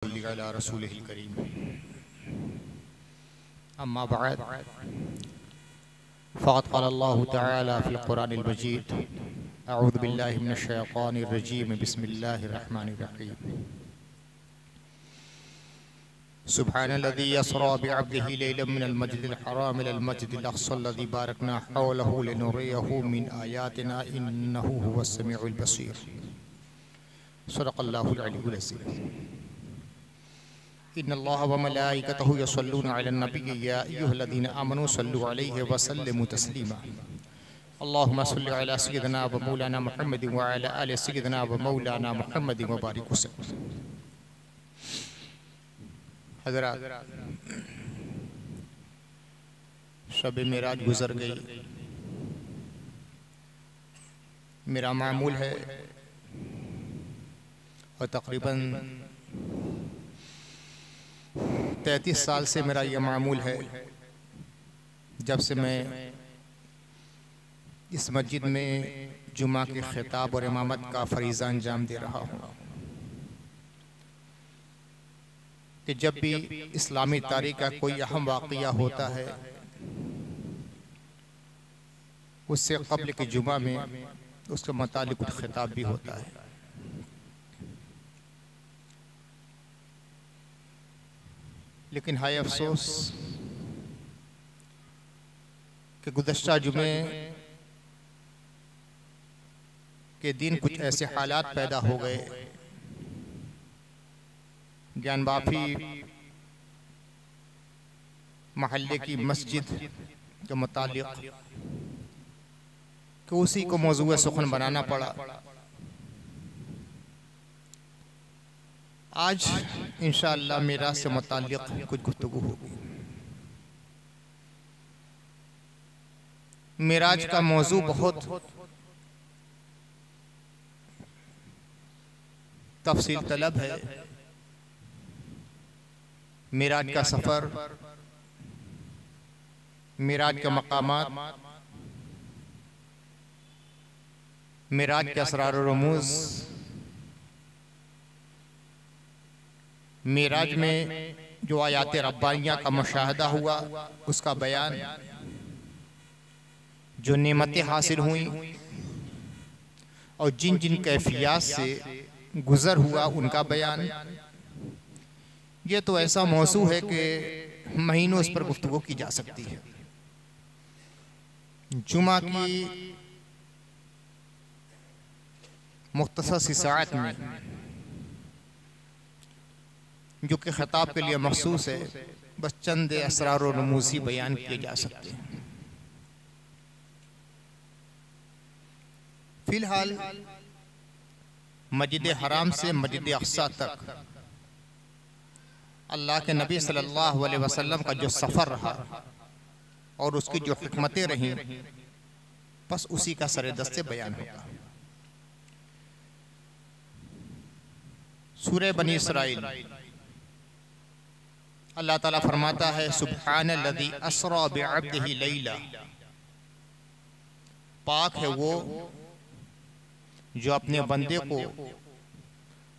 अला रसूलिहिल करीम। अम्मा बअद फ़क़द क़ाल अल्लाहु तआला फ़िल क़ुरानिल मजीद अऊज़ु बिल्लाहि मिनश शैतानिर रजीम बिस्मिल्लाहिर रहमानिर रहीम। सुब्हानल्लज़ी अस्रा बिअब्दिही लैलन मिनल मस्जिदिल हराम इलल मस्जिदिल अक़्सल्लज़ी बारकना हौलहु लिनुरियहु मिन आयातिना इन्नहु हुवस समीउल बसीर। सदक़ल्लाहुल अलीयुल अज़ीम। इन्नल्लाह व मलाइकतहु यसल्लूना अलन नबी या अय्युहल्लज़ीना आमनू सल्लु अलैहि व सल्लिमू तस्लीमा। अल्लाहुम्मा सल्लि अला सय्यिदिना व मौलाना मुहम्मद व अला आलि सय्यिदिना व मौलाना मुहम्मद व बारिक वसल्लम। हज़रात, शब मेराज गुज़र गई। मेरा मामूल है और तकरीबन 33 साल से मेरा ये मामूल है, जब से मैं इस मस्जिद में जुमा के खिताब और इमामत का फरीज़ा अंजाम दे रहा हूँ कि जब भी इस्लामी तारीख़ का कोई अहम वाक़या होता है, उससे क़ब्ल के जुमा में उसके मुतालिक कुछ खिताब भी होता है। लेकिन हाय अफसोस कि गुज़श्ता जुमे के दिन कुछ ऐसे हालात पैदा हो गए, ज्ञानवापी महल्ले की मस्जिद के मुतालिक कि उसी को मौज़ूए सुख़न बनाना पड़ा। आज इंशाअल्लाह मेराज से मुताल्लिक़ कुछ गुफ्तगू होगी। मेराज का मौजू बहुत तफसील तलब है। मेराज का सफ़र, मेराज के मकामात, मेराज के असरार और रमूज़, मेराज में जो आयात रब्बानिया का मुशाहदा हुआ उसका बयान, जो नेमतें हासिल हुई और जिन जिन कैफियत से गुज़र हुआ उनका बयान। ये तो ऐसा मौजू है कि महीनों इस पर गुफ्तगू की जा सकती है। जुमा की मुख्तसर सी साअत में जो कि खिताब के लिए मखसूस है, बस चंद असरार और रमूज़ ही बयान किए जा सकते हैं। फिलहाल मस्जिद हराम से मस्जिद अक़सा तक अल्लाह के नबी सल्लल्लाहु अलैहि वसल्लम का जो सफ़र रहा और उसकी जो हिकमतें रहीं, बस उसी का सरेदस्ते बयान होगा। सूरह बनी इसराइल अल्लाह ताला फरमाता है, सुब्हानल्लज़ी अस्रा बिअब्दिही लैला। पाक है वो जो अपने बंदे को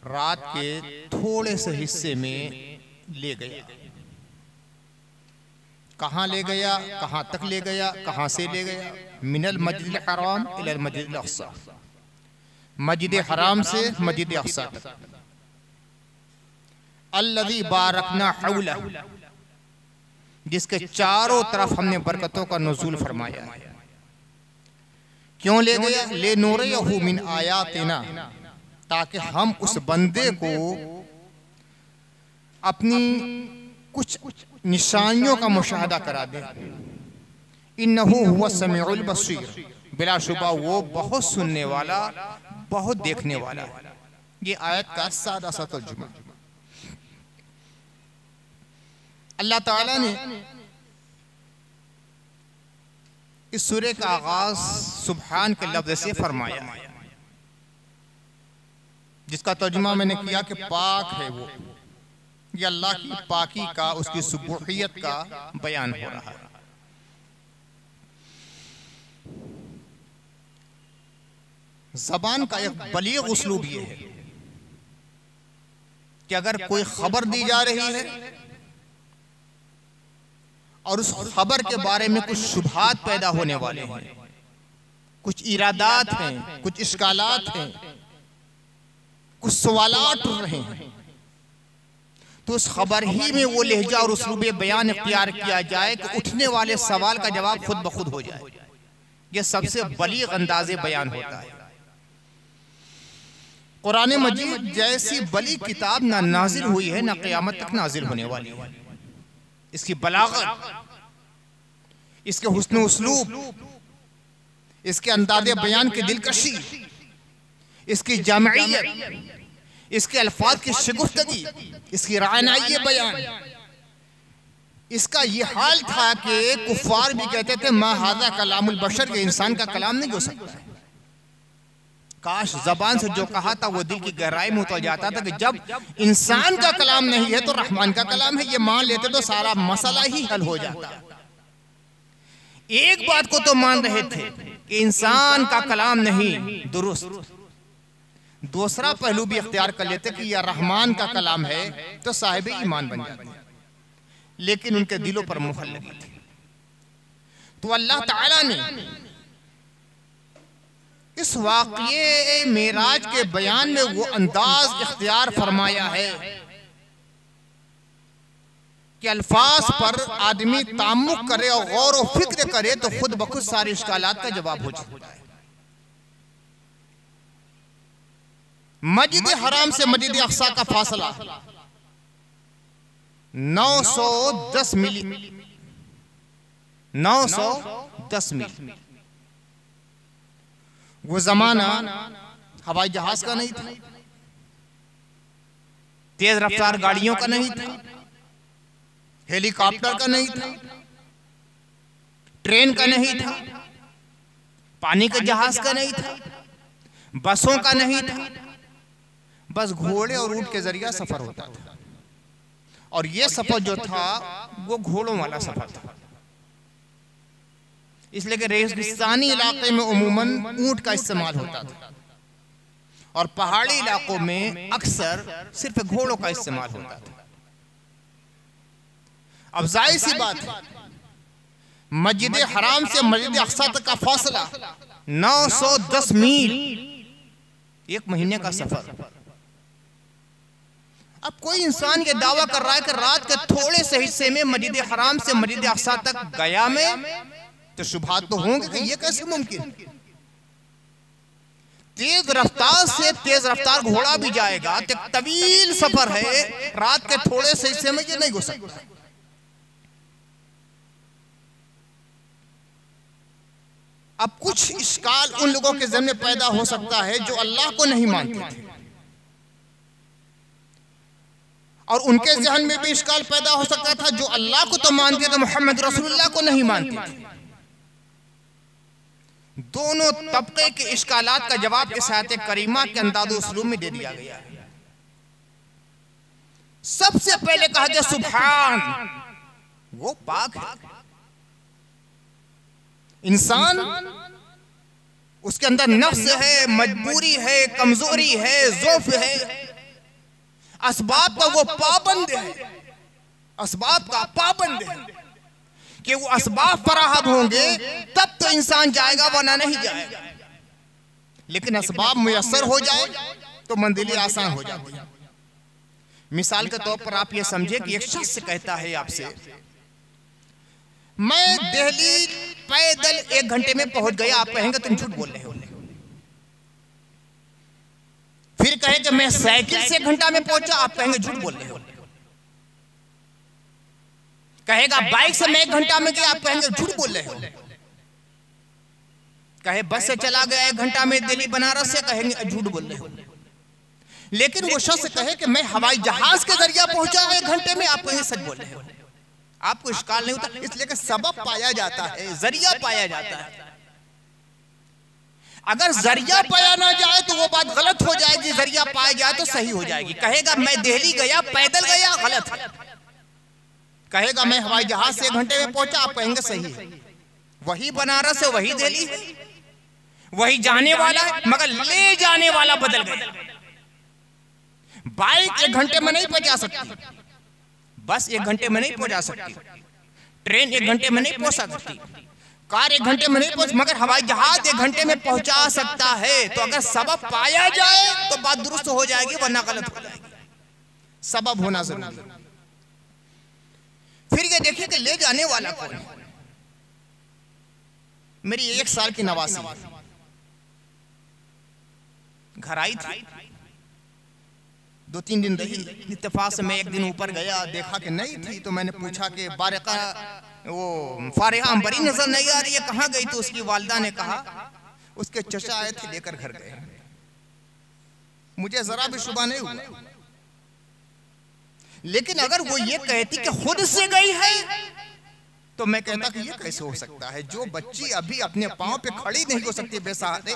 रात के थोड़े से हिस्से में ले गया। कहाँ ले गया, कहाँ तक ले गया, कहाँ से ले गया? मिनल मस्जिदिल हराम इलल मस्जिदिल अक़सा, मस्जिद हराम से मस्जिद अक़सा तक। अल्लज़ी बारकना हौलहु, जिसके चारों तरफ हमने बरकतों का नुज़ूल फरमाया। क्यों ले गया? ले नूरियहु मिन आयातिना, ताकि हम उस बंदे को अपनी कुछ निशानियों का मुशाहदा करा दें। इन्नहु हुवस समीउल बसीर, बिलाशुबा वो बहुत सुनने वाला, बहुत देखने वाला है। ये आयत का सादा सा तर्जुमा। अल्लाह ताला ने इस सूरे का आगाज सुब्हान के लफ्ज़ से फरमाया, जिसका तर्जुमा मैंने किया कि पाक है वो। ये अल्लाह की पाकी का, उसकी सुबूहियत का बयान हो रहा है। ज़बान का एक बलीग़ उसलूब ये है कि अगर कोई खबर दी जा रही है और उस खबर के बारे में कुछ शुबहात पैदा होने वाले हैं, कुछ इरादात हैं, कुछ इश्कालात हैं, कुछ सवालात उठ रहे हैं, तो उस खबर ही में वो लहजा और उसलूब बयान इख्तियार किया जाए कि उठने वाले सवाल का जवाब खुद ब खुद हो जाए। यह सबसे बलीग अंदाज़े बयान होता है। कुरान मजीद जैसी बली किताब ना नाजिल हुई है, ना क़यामत तक नाजिल होने वाली है। इसकी बलागत, इसके हुस्न उसलूब, इसके अंदाज़े बयान की दिलकशी, इसकी जामियत, इसके अल्फाज की शिगुफ्तगी, इसकी रायनाई बयान, इसका ये हाल था कि कुफ्फार भी कहते थे मा हाज़ा कलामुल बशर, के इंसान का कलाम नहीं हो सकता है। काश जबान से जो कहा था वो दिल की गहराई में उतर जाता था कि जब इंसान का कलाम नहीं है तो रहमान का कलाम है। ये मान लेते तो सारा मसला ही हल हो जाता। एक बात को तो मान रहे थे कि इंसान का कलाम नहीं, दुरुस्त। दूसरा पहलू भी इख्तियार कर लेते कि यह रहमान का कलाम है तो साहिब ईमान बन जाते। लेकिन उनके दिलों पर मुहर लगी थी। तो अल्लाह ताला ने इस वाक़ये मेराज के बयान में वो अंदाज इख्तियार फरमाया है कि अल्फाज पर आदमी तामुक करे और गौर और फिक्र करे तो खुद ब खुद सारे इश्कालात का जवाब हो जाए। मस्जिद हराम से मस्जिद अक्सा का फासला 910 मील, 910 मील। वो जमाना हवाई जहाज का नहीं था, तेज रफ्तार गाड़ियों का नहीं था, हेलीकॉप्टर का नहीं था, ट्रेन का नहीं था, पानी के जहाज का नहीं था, बसों का नहीं था। बस घोड़े और ऊंट के जरिए सफर होता था। और यह सफर जो था वो घोड़ों वाला सफर था। इसलिए कि रेगिस्तानी इलाके में उमूमन ऊंट का इस्तेमाल होता था और पहाड़ी इलाकों में अक्सर सिर्फ घोड़ों का इस्तेमाल होता था। अब जाहिर सी बात है, मस्जिद हराम से मस्जिद अक्सा तक का फासला 910 मील, 1 महीने का सफर। अब कोई इंसान ये दावा कर रहा है कि रात के थोड़े से हिस्से में मस्जिद हराम से मस्जिद अक्सा तक गया में, तो शुबहात तो होंगे कि ये कैसे मुमकिन। तेज रफ्तार से तेज रफ्तार घोड़ा भी जाएगा तो तवील सफर है, रात के थोड़े से हिस्से में ये नहीं हो सकता। अब कुछ इश्काल उन लोगों के ज़हन में पैदा हो सकता है जो अल्लाह को नहीं मानते थे, और उनके ज़हन में भी इश्काल पैदा हो सकता था जो अल्लाह को तो मानते थे, मोहम्मद रसूलुल्लाह को नहीं मानते थे। दोनों तबके के इश्कालात का जवाब इस आयत करीमा के अंदाज़ उसलूब में दे दिया गया है। सबसे पहले कहा गया सुभान, वो पाक है। इंसान, उसके अंदर नफ्स है, मजबूरी है, कमजोरी है, ज़ौफ़ है, असबाब का वो पाबंद है, असबाब का पाबंद है कि वो असबाब फराहम होंगे तब तो इंसान जाएगा, वरना नहीं जाएगा। लेकिन असबाब मुयस्सर हो जाए तो मंजिलें आसान हो जाती है। मिसाल के तौर पर आप ये समझे कि एक शख्स कहता है आपसे, मैं दिल्ली पैदल 1 घंटे में पहुंच गया। आप कहेंगे तुम झूठ बोल रहे हो। फिर कहे कि मैं साइकिल से 1 घंटा में पहुंचा। आप कहेंगे झूठ बोल रहे हो। कहेगा बाइक से मैं 1 घंटा में गया। आप कहेंगे झूठ बोल रहे हो। कहे बस से चला गया 1 घंटा में दिल्ली बनारस से, कहेंगे झूठ बोल रहे हो। लेकिन वो शख्स कहे कि मैं हवाई जहाज के जरिए पहुंचा 1 घंटे में, आप कहेंगे सच बोल रहे हो। आपको इश्काल नहीं होता, इसलिए कि सबब पाया जाता है, जरिया पाया जाता है। अगर जरिया पाया ना जाए तो वो बात गलत हो जाएगी, जरिया पाया जाए तो सही हो जाएगी। कहेगा मैं दिल्ली गया पैदल गया, गलत है। कहेगा मैं हवाई जहाज से 1 घंटे में पहुंचा, आप कहेंगे सही है। वही बनारस है, वही दिल्ली है, वही जाने वाला है, मगर ले जाने वाला बदल गया। बाइक 1 घंटे में नहीं पहुंचा सकती, बस 1 घंटे में नहीं पहुंचा सकती, ट्रेन 1 घंटे में नहीं पहुंच सकती, कार 1 घंटे में नहीं पहुंच, मगर हवाई जहाज 1 घंटे में पहुंचा सकता है। तो अगर सबब पाया जाए तो बात दुरुस्त हो जाएगी, वरना गलत हो जाएगी। सबब होना जरूरी है। फिर ये देखिए कि ले जाने वाला कौन है। मेरी 1 साल की नवासी घर आई थी, 2-3 दिन रही। इत्तेफाक से मैं एक दिन ऊपर गया, देखा कि नहीं थी, तो मैंने पूछा कि बारिका वो फारिहा अंबरी नजर नहीं आ रही है, कहाँ गई? तो उसकी वालिदा ने कहा उसके चचा आए थे, लेकर घर गए। मुझे जरा भी शुबा नहीं हुआ, लेकिन अगर वो ये कहती कि खुद से गई है तो मैं कहता कि ये कैसे हो सकता है? जो बच्ची अभी अपने पांव पे खड़ी नहीं हो सकती बेसहारे,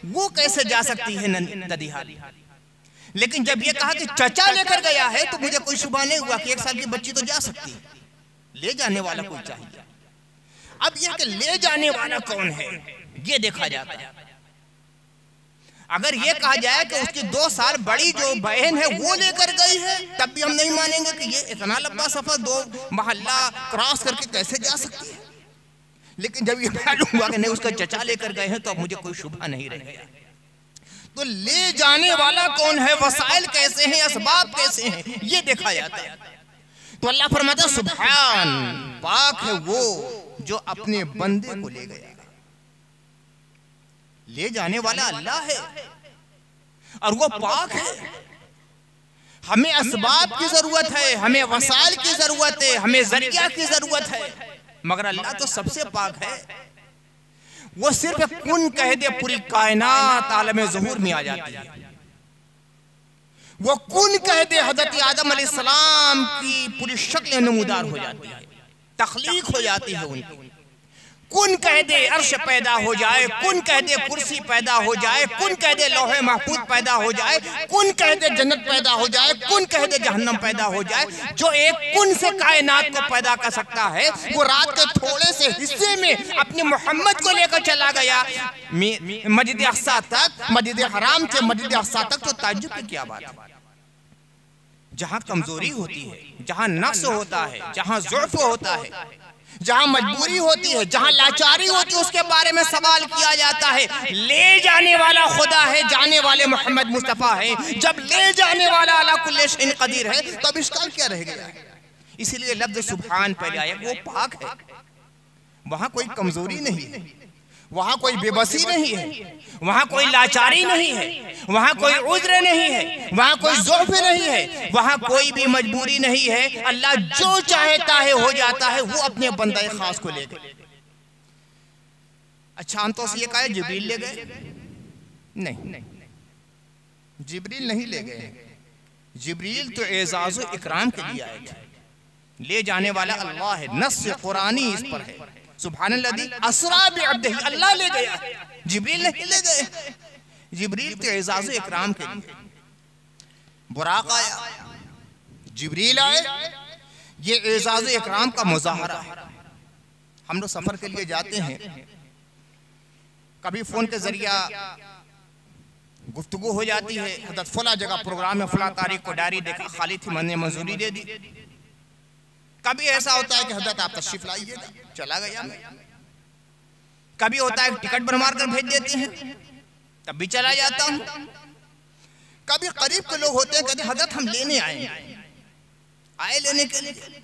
वो कैसे जा सकती है नदीहाल? लेकिन जब ये कहा कि चचा लेकर गया है तो मुझे कोई शुबा नहीं हुआ कि 1 साल की बच्ची तो जा सकती है। ले जाने वाला कोई चाहिए। अब यह कि ले जाने वाला कौन है ये देखा जाता है। अगर ये कहा जाए कि उसकी 2 साल बड़ी जो बहन है वो लेकर गई है, तब भी हम नहीं मानेंगे कि ये इतना लंबा सफर 2 मोहल्ला क्रॉस करके कैसे जा सकती है। लेकिन जब ये मालूम हुआ कि नहीं उसका चचा लेकर गए हैं, तो अब मुझे कोई शुबा नहीं रह गया। तो ले जाने वाला कौन है, वसाइल कैसे हैं, असबाब कैसे हैं, ये देखा जाता है। तो अल्लाह फरमाता है सुभान, पाक है वो जो अपने बंदे को ले गया। ले जाने वाला अल्लाह है और वो पाक है। हमें असबाब की जरूरत है, हमें वसाइल की जरूरत है, हमें जरिया की जरूरत है, मगर अल्लाह तो सबसे पाक है। वो सिर्फ कुन कह दे, पूरी कायनात आलम ज़ुहूर में आ जाती है। वो कुन कह दे, हजरत आदम अलैहिस्सलाम की पूरी शक्ल नमूदार हो जाती है, तख्लीक हो जाती है उनकी। कुन कह दे अर्श पैदा हो जाए, कुन कह दे कुर्सी पैदा हो जाए, कुन कह दे लौहे महफूज पैदा हो जाए, कुन कह दे जन्नत पैदा हो जाए, कुन कह दे जहन्नम पैदा हो जाए। जो एक कुन से कायनात को पैदा कर सकता है, वो रात के थोड़े से हिस्से में अपने मोहम्मद को लेकर चला गया मस्जिद अक़सा तक, मस्जिद हराम से मस्जिद अक़सा तक। तो ताज्जुब की क्या बात है। जहां कमजोरी होती है, जहां नक्स होता है, जहां ज़ुअफ़ होता है, जहां मजबूरी होती है, जहां लाचारी होती है, उसके बारे में सवाल किया जाता है। ले जाने वाला खुदा है, जाने वाले मोहम्मद मुस्तफा है। जब ले जाने वाला अला कुल्ली शैइन कदीर है, तो अब इश्काल क्या रह गया? इसीलिए लफ्ज़ सुभान पहले आया। वो पाक है, वहां कोई कमजोरी नहीं है, वहां कोई बेबसी नहीं है, वहां कोई लाचारी नहीं है, वहां कोई उज्र नहीं है, वहां कोई ज़ुअफ़ नहीं है, वहां कोई भी मजबूरी नहीं है। अल्लाह जो चाहता है हो जाता है। वो अपने बंदे खास को ले गए। अच्छा, अंतों से ये कहा जिब्रील ले गए? नहीं, जिब्रील नहीं ले गए। जिब्रील तो एजाज़ व इकराम के लिए आए थे। ले जाने वाला अल्लाह है, नस्स कुरानी इस पर है। सुब्हानल्लज़ी असरा बिअब्दिही, अल्लाह ले गया, जिब्रील नहीं ले गए। जिब्रील तो एजाज़ व इकराम के लिए। बुराक आया, जिब्रील आए, ये एजाज़ व इकराम का मुज़ाहरा है। हम लोग सफर के लिए जाते हैं, कभी फोन के जरिया गुफ्तगू हो जाती है, हज़रत फला जगह प्रोग्राम है, फला तारीख को डायरी देखा खाली थी, मैंने मंजूरी दे दी। कभी ऐसा होता है कि हज़रत आप तशरीफ लाइएगा, चला गया मैं। कभी होता है टिकट बनवा कर भेज देते हैं, तब भी चला जाता हूं। कभी करीब के लोग होते हैं, कहते हज़रत हम लेने आए, आए लेने के लिए,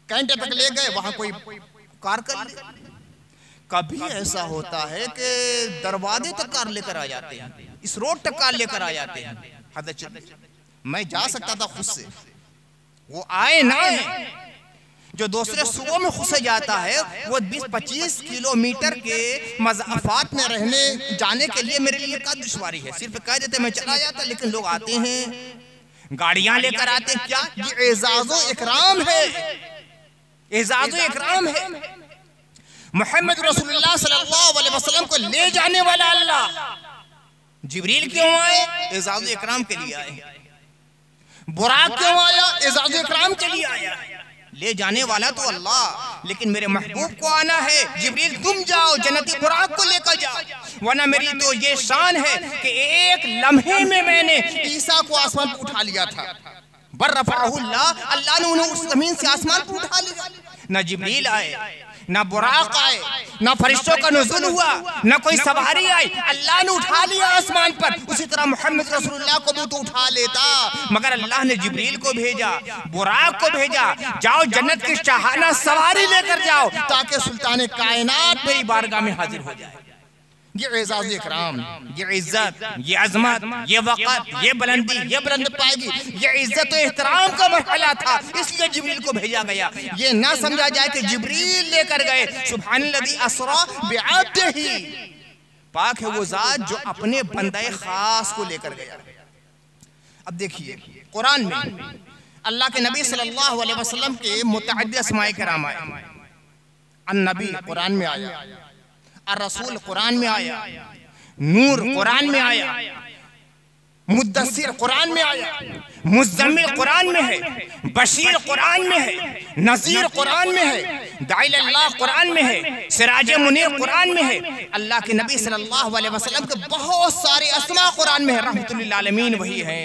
घंटे तक ले गए, वहां कोई कार कर ले। कभी ऐसा होता है कि दरवाजे तक कार लेकर आ जाते हैं, इस रोड तक कार लेकर आ जाते हैं। हज़रत मैं जा सकता था खुद से, वो आए ना आए, जो दूसरे सूबों में घुस जाता है, वो 20-25 किलोमीटर के मज़ाफ़ात में रहने जाने के लिए मेरे लिए क्या दुश्वारी है। सिर्फ कह देते मैं चला जाता, लेकिन लोग आते हैं, गाड़ियां लेकर आते हैं। क्या ये एजाज़ो इकराम है? एजाज़ो इकराम है। मोहम्मद रसूलुल्लाह सल्लल्लाहु अलैहि वसल्लम को ले जाने वाला अल्लाह, जिब्रील क्यों आए? एजाज़ो इकराम के लिए आए। बुराक क्यों आया? एजाज़ो इकराम के लिए आया। ले जाने वाला तो अल्लाह, लेकिन मेरे महबूब को आना है। जिब्रील तुम जाओ, जन्नती बुराक को लेकर जाओ, वरना मेरी तो ये शान है कि एक लम्हे में मैंने ईसा को आसमान पर उठा लिया था। बर्रफ़अहुल्लाह, अल्लाह ने उन्हें उस जमीन से आसमान पर उठा लिया। न जिब्रील आए, न बुराक आए, न फरिश्तों का नुज़ुल हुआ, न कोई सवारी आई, अल्लाह ने उठा लिया आसमान पर। उसी तरह मोहम्मद रसूलुल्लाह को भी तो उठा लेता, मगर अल्लाह ने जिब्रील को भेजा, बुराक को भेजा, जाओ जन्नत की शाहाना सवारी लेकर जाओ ताकि सुल्तान कायनात मेरी बारगाह में हाजिर हो जाए। ये एजाज़ इकराम, ये इज्जत, ये अजमत, ये वक़्त, ये बुलंदी, ये बुलंद पाएगी, ये इज्जत और एहतराम का मरहला था, इसलिए जिब्रील को भेजा गया। ये ना समझा जाए कि जिब्रील लेकर गए। सुब्हानल्लज़ी अस्रा बिअब्दिही, पाक है वो ज़ात जो अपने बंदे खास को लेकर गया। अब देखिए कुरान में अल्लाह के नबी सल्लल्लाहु अलैहि वसल्लम के मुतअद्दिद अस्माए किराम आए। अन-नबी कुरान में आया, रसूल कुरान में आया, नूर कुरान में आया, मुद्दस्सिर कुरान में आया, मुज़्ज़म्मिल कुरान में है, बशीर कुरान में है, नज़ीर कुरान में है, दाइल अल्लाह कुरान में है, सिराज मुनीर कुरान में है। अल्लाह के नबी सल्लल्लाहु अलैहि वसल्लम के बहुत सारे अस्मा कुरान में है। रहमतुल लिल आलमीन वही है,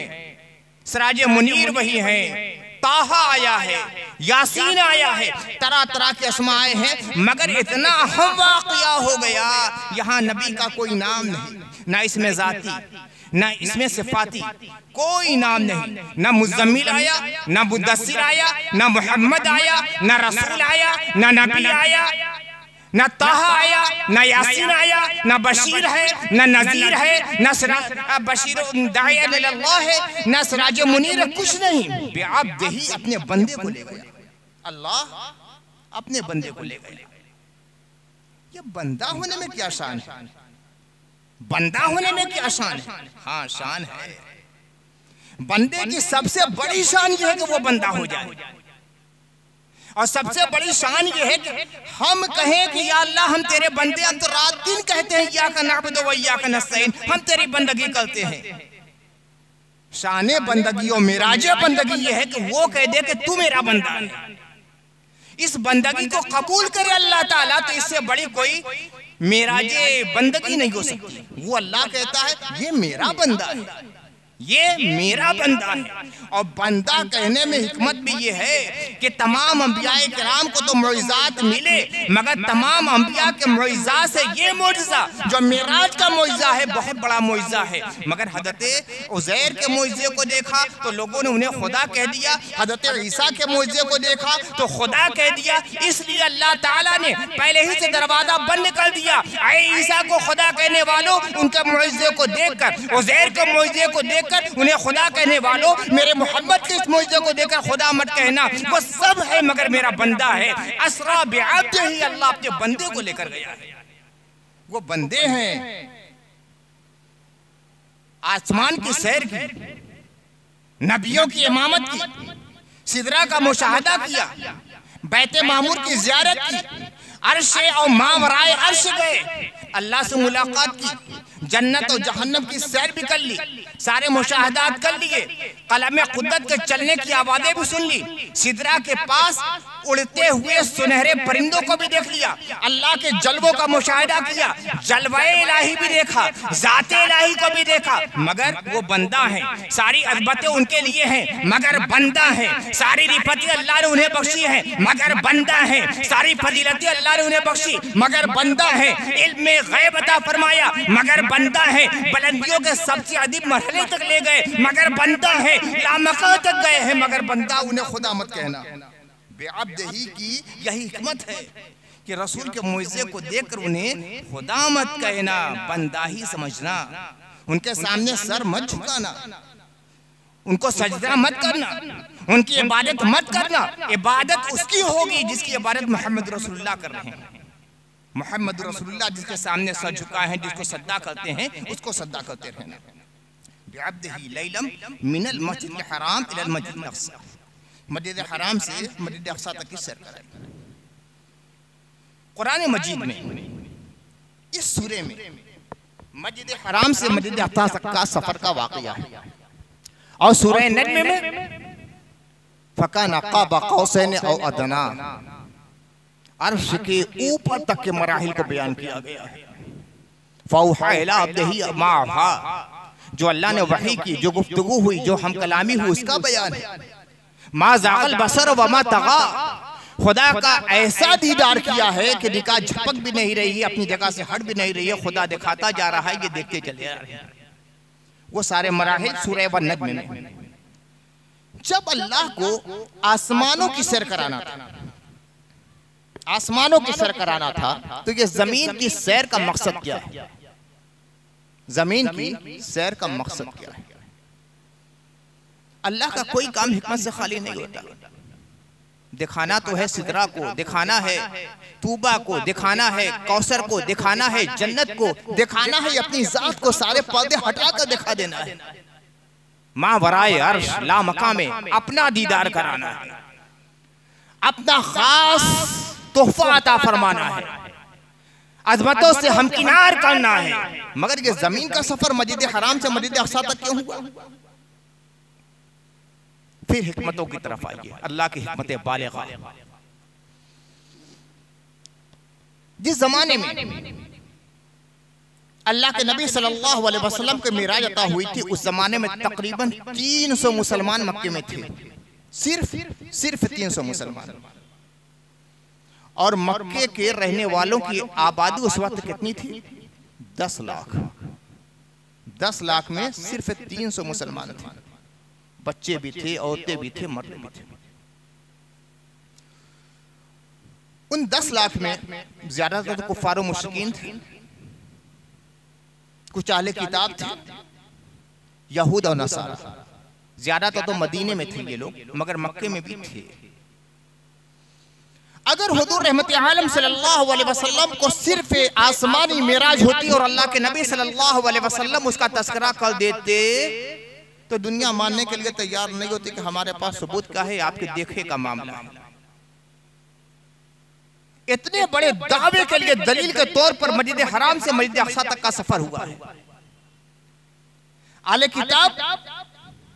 सिराज मुनीर वही है, ताहा आया है, यासीन आया है, तरह तरह के अस्मा आए हैं। मगर इतना अहम वाक़या हो गया, यहाँ नबी का कोई नाम नहीं, ना इसमें जाती, ना इसमें सिफाती, कोई नाम नहीं। ना मुज़्ज़म्मिल आया, ना मुद्दस्सिर आया, ना मोहम्मद आया, ना रसूल आया, ना नबी आया, ना ताहा आया, ना यासीन आया, ना बशीर है, ना नज़ीर है, ना बशीर दाई इल्लल्लाह है, ना सिराज मुनीर है, कुछ नहीं। बेअब्दिही, अपने बंदे को ले गया अल्लाह, अपने बंदे को ले गया। ये बंदा होने में क्या शान है? बंदा होने में क्या शान है? हाँ शान है। बंदे की सबसे बड़ी शान यह है कि वो बंदा हो जाए, और सबसे बड़ी शान ये है कि हम कहें कि या अल्लाह हम तेरे बंदे, हम तो रात दिन कहते हैं इय्याका नअबुदु व इय्याका नस्तईन, हम तेरी बंदगी करते हैं। शाने बंदगी और मिराजे बंदगी ये है कि वो कह दे कि तू मेरा बंदा है, इस बंदगी को कबूल करे अल्लाह ताला, तो इससे बड़ी कोई मिराजे बंदगी नहीं हो सकती। वो अल्लाह कहता है ये मेरा बंदा है, ये मेरा बंदा है। और बंदा कहने में हिकमत भी ये है कि तमाम अंबियाए किराम को तो मुइज़ात मिले, मगर तमाम अंबिया के मुइज़ात से ये मुइज़ा जो मिराज का मुइज़ा है बहुत बड़ा मुइज़ा है। मगर हज़रत उज़ैर के मुइज़े को देखा तो लोगों ने उन्हें खुदा कह दिया, हज़रत ईसा के मुइज़े को देखा तो खुदा कह दिया। इसलिए अल्लाह ताला ने पहले ही से दरवाजा बंद कर दिया। ऐ ईसा को खुदा कहने वालों, उनके मुइज़े को देखकर, उज़ैर के मुइज़े को देखकर उन्हें खुदा कहने वालों, मेरे मोहम्मद के इस मुइज़े को देखकर खुदा मत कहना, वो सब है मगर मेरा बंदा है। अस्रा बिअब्दिही, अल्लाह अपने बंदे को लेकर गया है। वो बंदे हैं। आसमान की सैर की, नबियों की इमामत की, सिदरा का मुशाहदा किया, बैत मामूर की ज़ियारत की, अर्श और मावराए अर्श गए, अल्लाह से मुलाकात की, जन्नत और जहन्नम की सैर भी कर ली, सारे मुशाहदात कर लिए, कलम कुदरत के चलने की आवाज़ें भी सुन ली, सिदरा के पास उड़ते हुए सुनहरे परिंदों को भी देख लिया, अल्लाह के जलवों का मुशाहिदा किया, जलवाए इलाही भी देखा, ज़ाते इलाही को भी देखा। मगर वो बंदा है, सारी अज़मतें उनके लिए हैं मगर बंदा है, सारी रिफतें अल्लाह ने उन्हें बख्शी है मगर बंदा है, सारी फजीलतें अल्लाह ने उन्हें बख्शी मगर बंदा है, इल्म में गैब अता फरमाया मगर बंदा है, बुलंदियों के सबसे अदीब मरहले तक ले गए मगर बंदा है, लामका तक गए हैं मगर बंदा, उन्हें खुदा मत कहना। बेअब्दिही की यही हिकमत है कि रसूल के मुइज़े को देखकर उन्हें खुदा मत कहना, बंदा ही समझना, उनके सामने सर मत झुकाना, उनको सजदा मत करना, उनकी इबादत मत करना। इबादत उसकी होगी जिसकी इबादत मोहम्मद रसूलुल्लाह कर रहे हैं। मोहम्मद रसूलुल्लाह जिसके सामने सर झुकाए हैं, जिसको सजदा करते हैं, उसको सजदा करते रहना। बेअब्दिही लैलम मिनल मस्जिदिल हराम इलल मस्जिदिल अक़सा, मस्जिद हराम से मस्जिद अक़सा तक की सैर कराई। कुरान मजीद में इस सूरे में मस्जिद हराम से मस्जिद अक़सा तक का सफर का वाक़या है, और सूरह नज्म में फकाना क़ाब क़ौसैन औ अदना, अर्श के ऊपर तक के मराहिल को बयान किया गया है। फ़ौहा इला अब्दिही मा औहा, जो अल्लाह ने वही की, जो गुफ्तगू हुई, जो हम कलामी हुई, उसका बयान है। मा ज़ाग़ल बसर व मा तग़ा, खुदा का ऐसा दीदार किया है कि निगाह झपक भी नहीं रही है, अपनी जगह से हट भी नहीं रही है, खुदा दिखाता जा रहा है, ये देखते चले जा रहे हैं। वो सारे मराहिल सूरह वन-नज्म में। जब अल्लाह को आसमानों की सैर कराना था, आसमानों की सैर कराना था, तो ये जमीन की सैर का मकसद क्या है? जमीन की सैर का मकसद क्या है? अल्लाह का कोई काम हिकमत से खाली नहीं होता। दिखाना तो है सिदरा को, दिखाना है तूबा को, दिखाना है कौसर को, दिखाना है जन्नत को, दिखाना है अपनी जात को, सारे पर्दे हटा कर दिखा देना है। मां वराए अर्श ला मकाम में अपना दीदार कराना है, अपना खास तोहफा अता फरमाना है, अजमतों से हमकिनार करना है। मगर ये जमीन का सफर मस्जिद हराम से मस्जिद अक्सा तक क्यों हुआ? फिर हिकमतों की तरफ आइए, अल्लाह की हिकमत बालिगा। जिस जमाने में अल्लाह के नबी सल्लल्लाहु अलैहि वसल्लम के मिराज अता हुई थी, उस जमाने में तकरीबन 300 मुसलमान मक्के में थे, सिर्फ 300 मुसलमान। और मक्के के रहने वालों की आबादी उस वक्त कितनी थी? 10 लाख। 10 लाख में सिर्फ 300 मुसलमान थे, बच्चे भी थे, औरतें भी थे, मर्द भी थे। उन 10 लाख में ज्यादातर तो कुफार मुश्रिकीन थे, कुछ अहले किताब थे, यहूद और नसारा। ज्यादातर तो मदीने में थे ये लोग, मगर मक्के में भी थे। अगर हुजूर रहमत आलम सल्लल्लाहु अलैहि वसल्लम को सिर्फ आसमानी मेराज होती और अल्लाह के नबी सल्लल्लाहु अलैहि वसल्लम उसका तस्करा कर देते, तो दुनिया मानने के लिए तैयार नहीं होती कि हमारे पास सबूत क्या है, आपके देखे का मामला है। इतने बड़े दावे के लिए दलील के तौर पर मस्जिद हराम से मस्जिद अक्सा तक का सफर हुआ है। आले किताब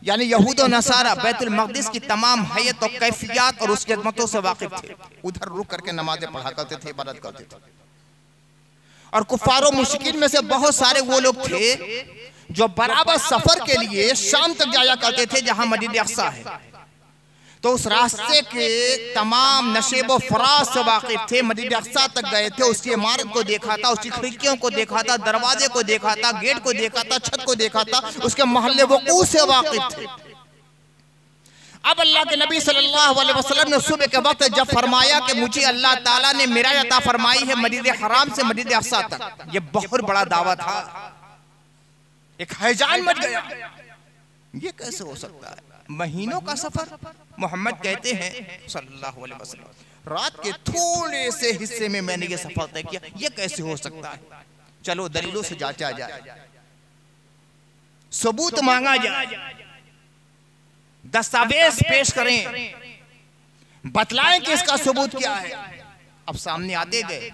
यानी यहूद और नसारा बैतुल मक़दिस की तमाम हैयत और कैफियत और उसकी अज़मतों से वाकिफ थे, उधर रुक करके नमाजें पढ़ा करते थे, इबादत करते थे। और कुफार और मुश्रिकीन में से बहुत सारे वो लोग थे जो बराबर सफर के लिए शाम तक जाया करते थे, जहां मस्जिद अक्सा है। तो उस रास्ते के तमाम नशेब व फराज से वाकिफ थे, मस्जिद अक्सा तक गए थे, उसकी इमारत को देखा था, उसकी खिड़कियों को देखा था, दरवाजे को देखा था, गेट को देखा था, छत को देखा था, उसके महल्ले वक़ू से वाकिफ थे। अब अल्लाह के नबी सल्लल्लाहु अलैहि वसल्लम ने सुबह के वक्त जब फरमाया कि मुझे अल्लाह ताला ने मेराज अता फरमाई है मस्जिद हराम से मस्जिद अक्सा तक, ये बहुत बड़ा दावा था। एक हैजान मच गया, ये कैसे हो सकता है? महीनों का सफर। मोहम्मद कहते हैं सल्लल्लाहु अलैहि वसल्लम, रात के थोड़े से हिस्से में मैंने ये सफर तय किया, ये कैसे हो सकता है? चलो दलीलों से जांचा जाए, सबूत मांगा जाए, दस्तावेज पेश करें, बतलाएं कि इसका सबूत क्या है। अब सामने आते गए,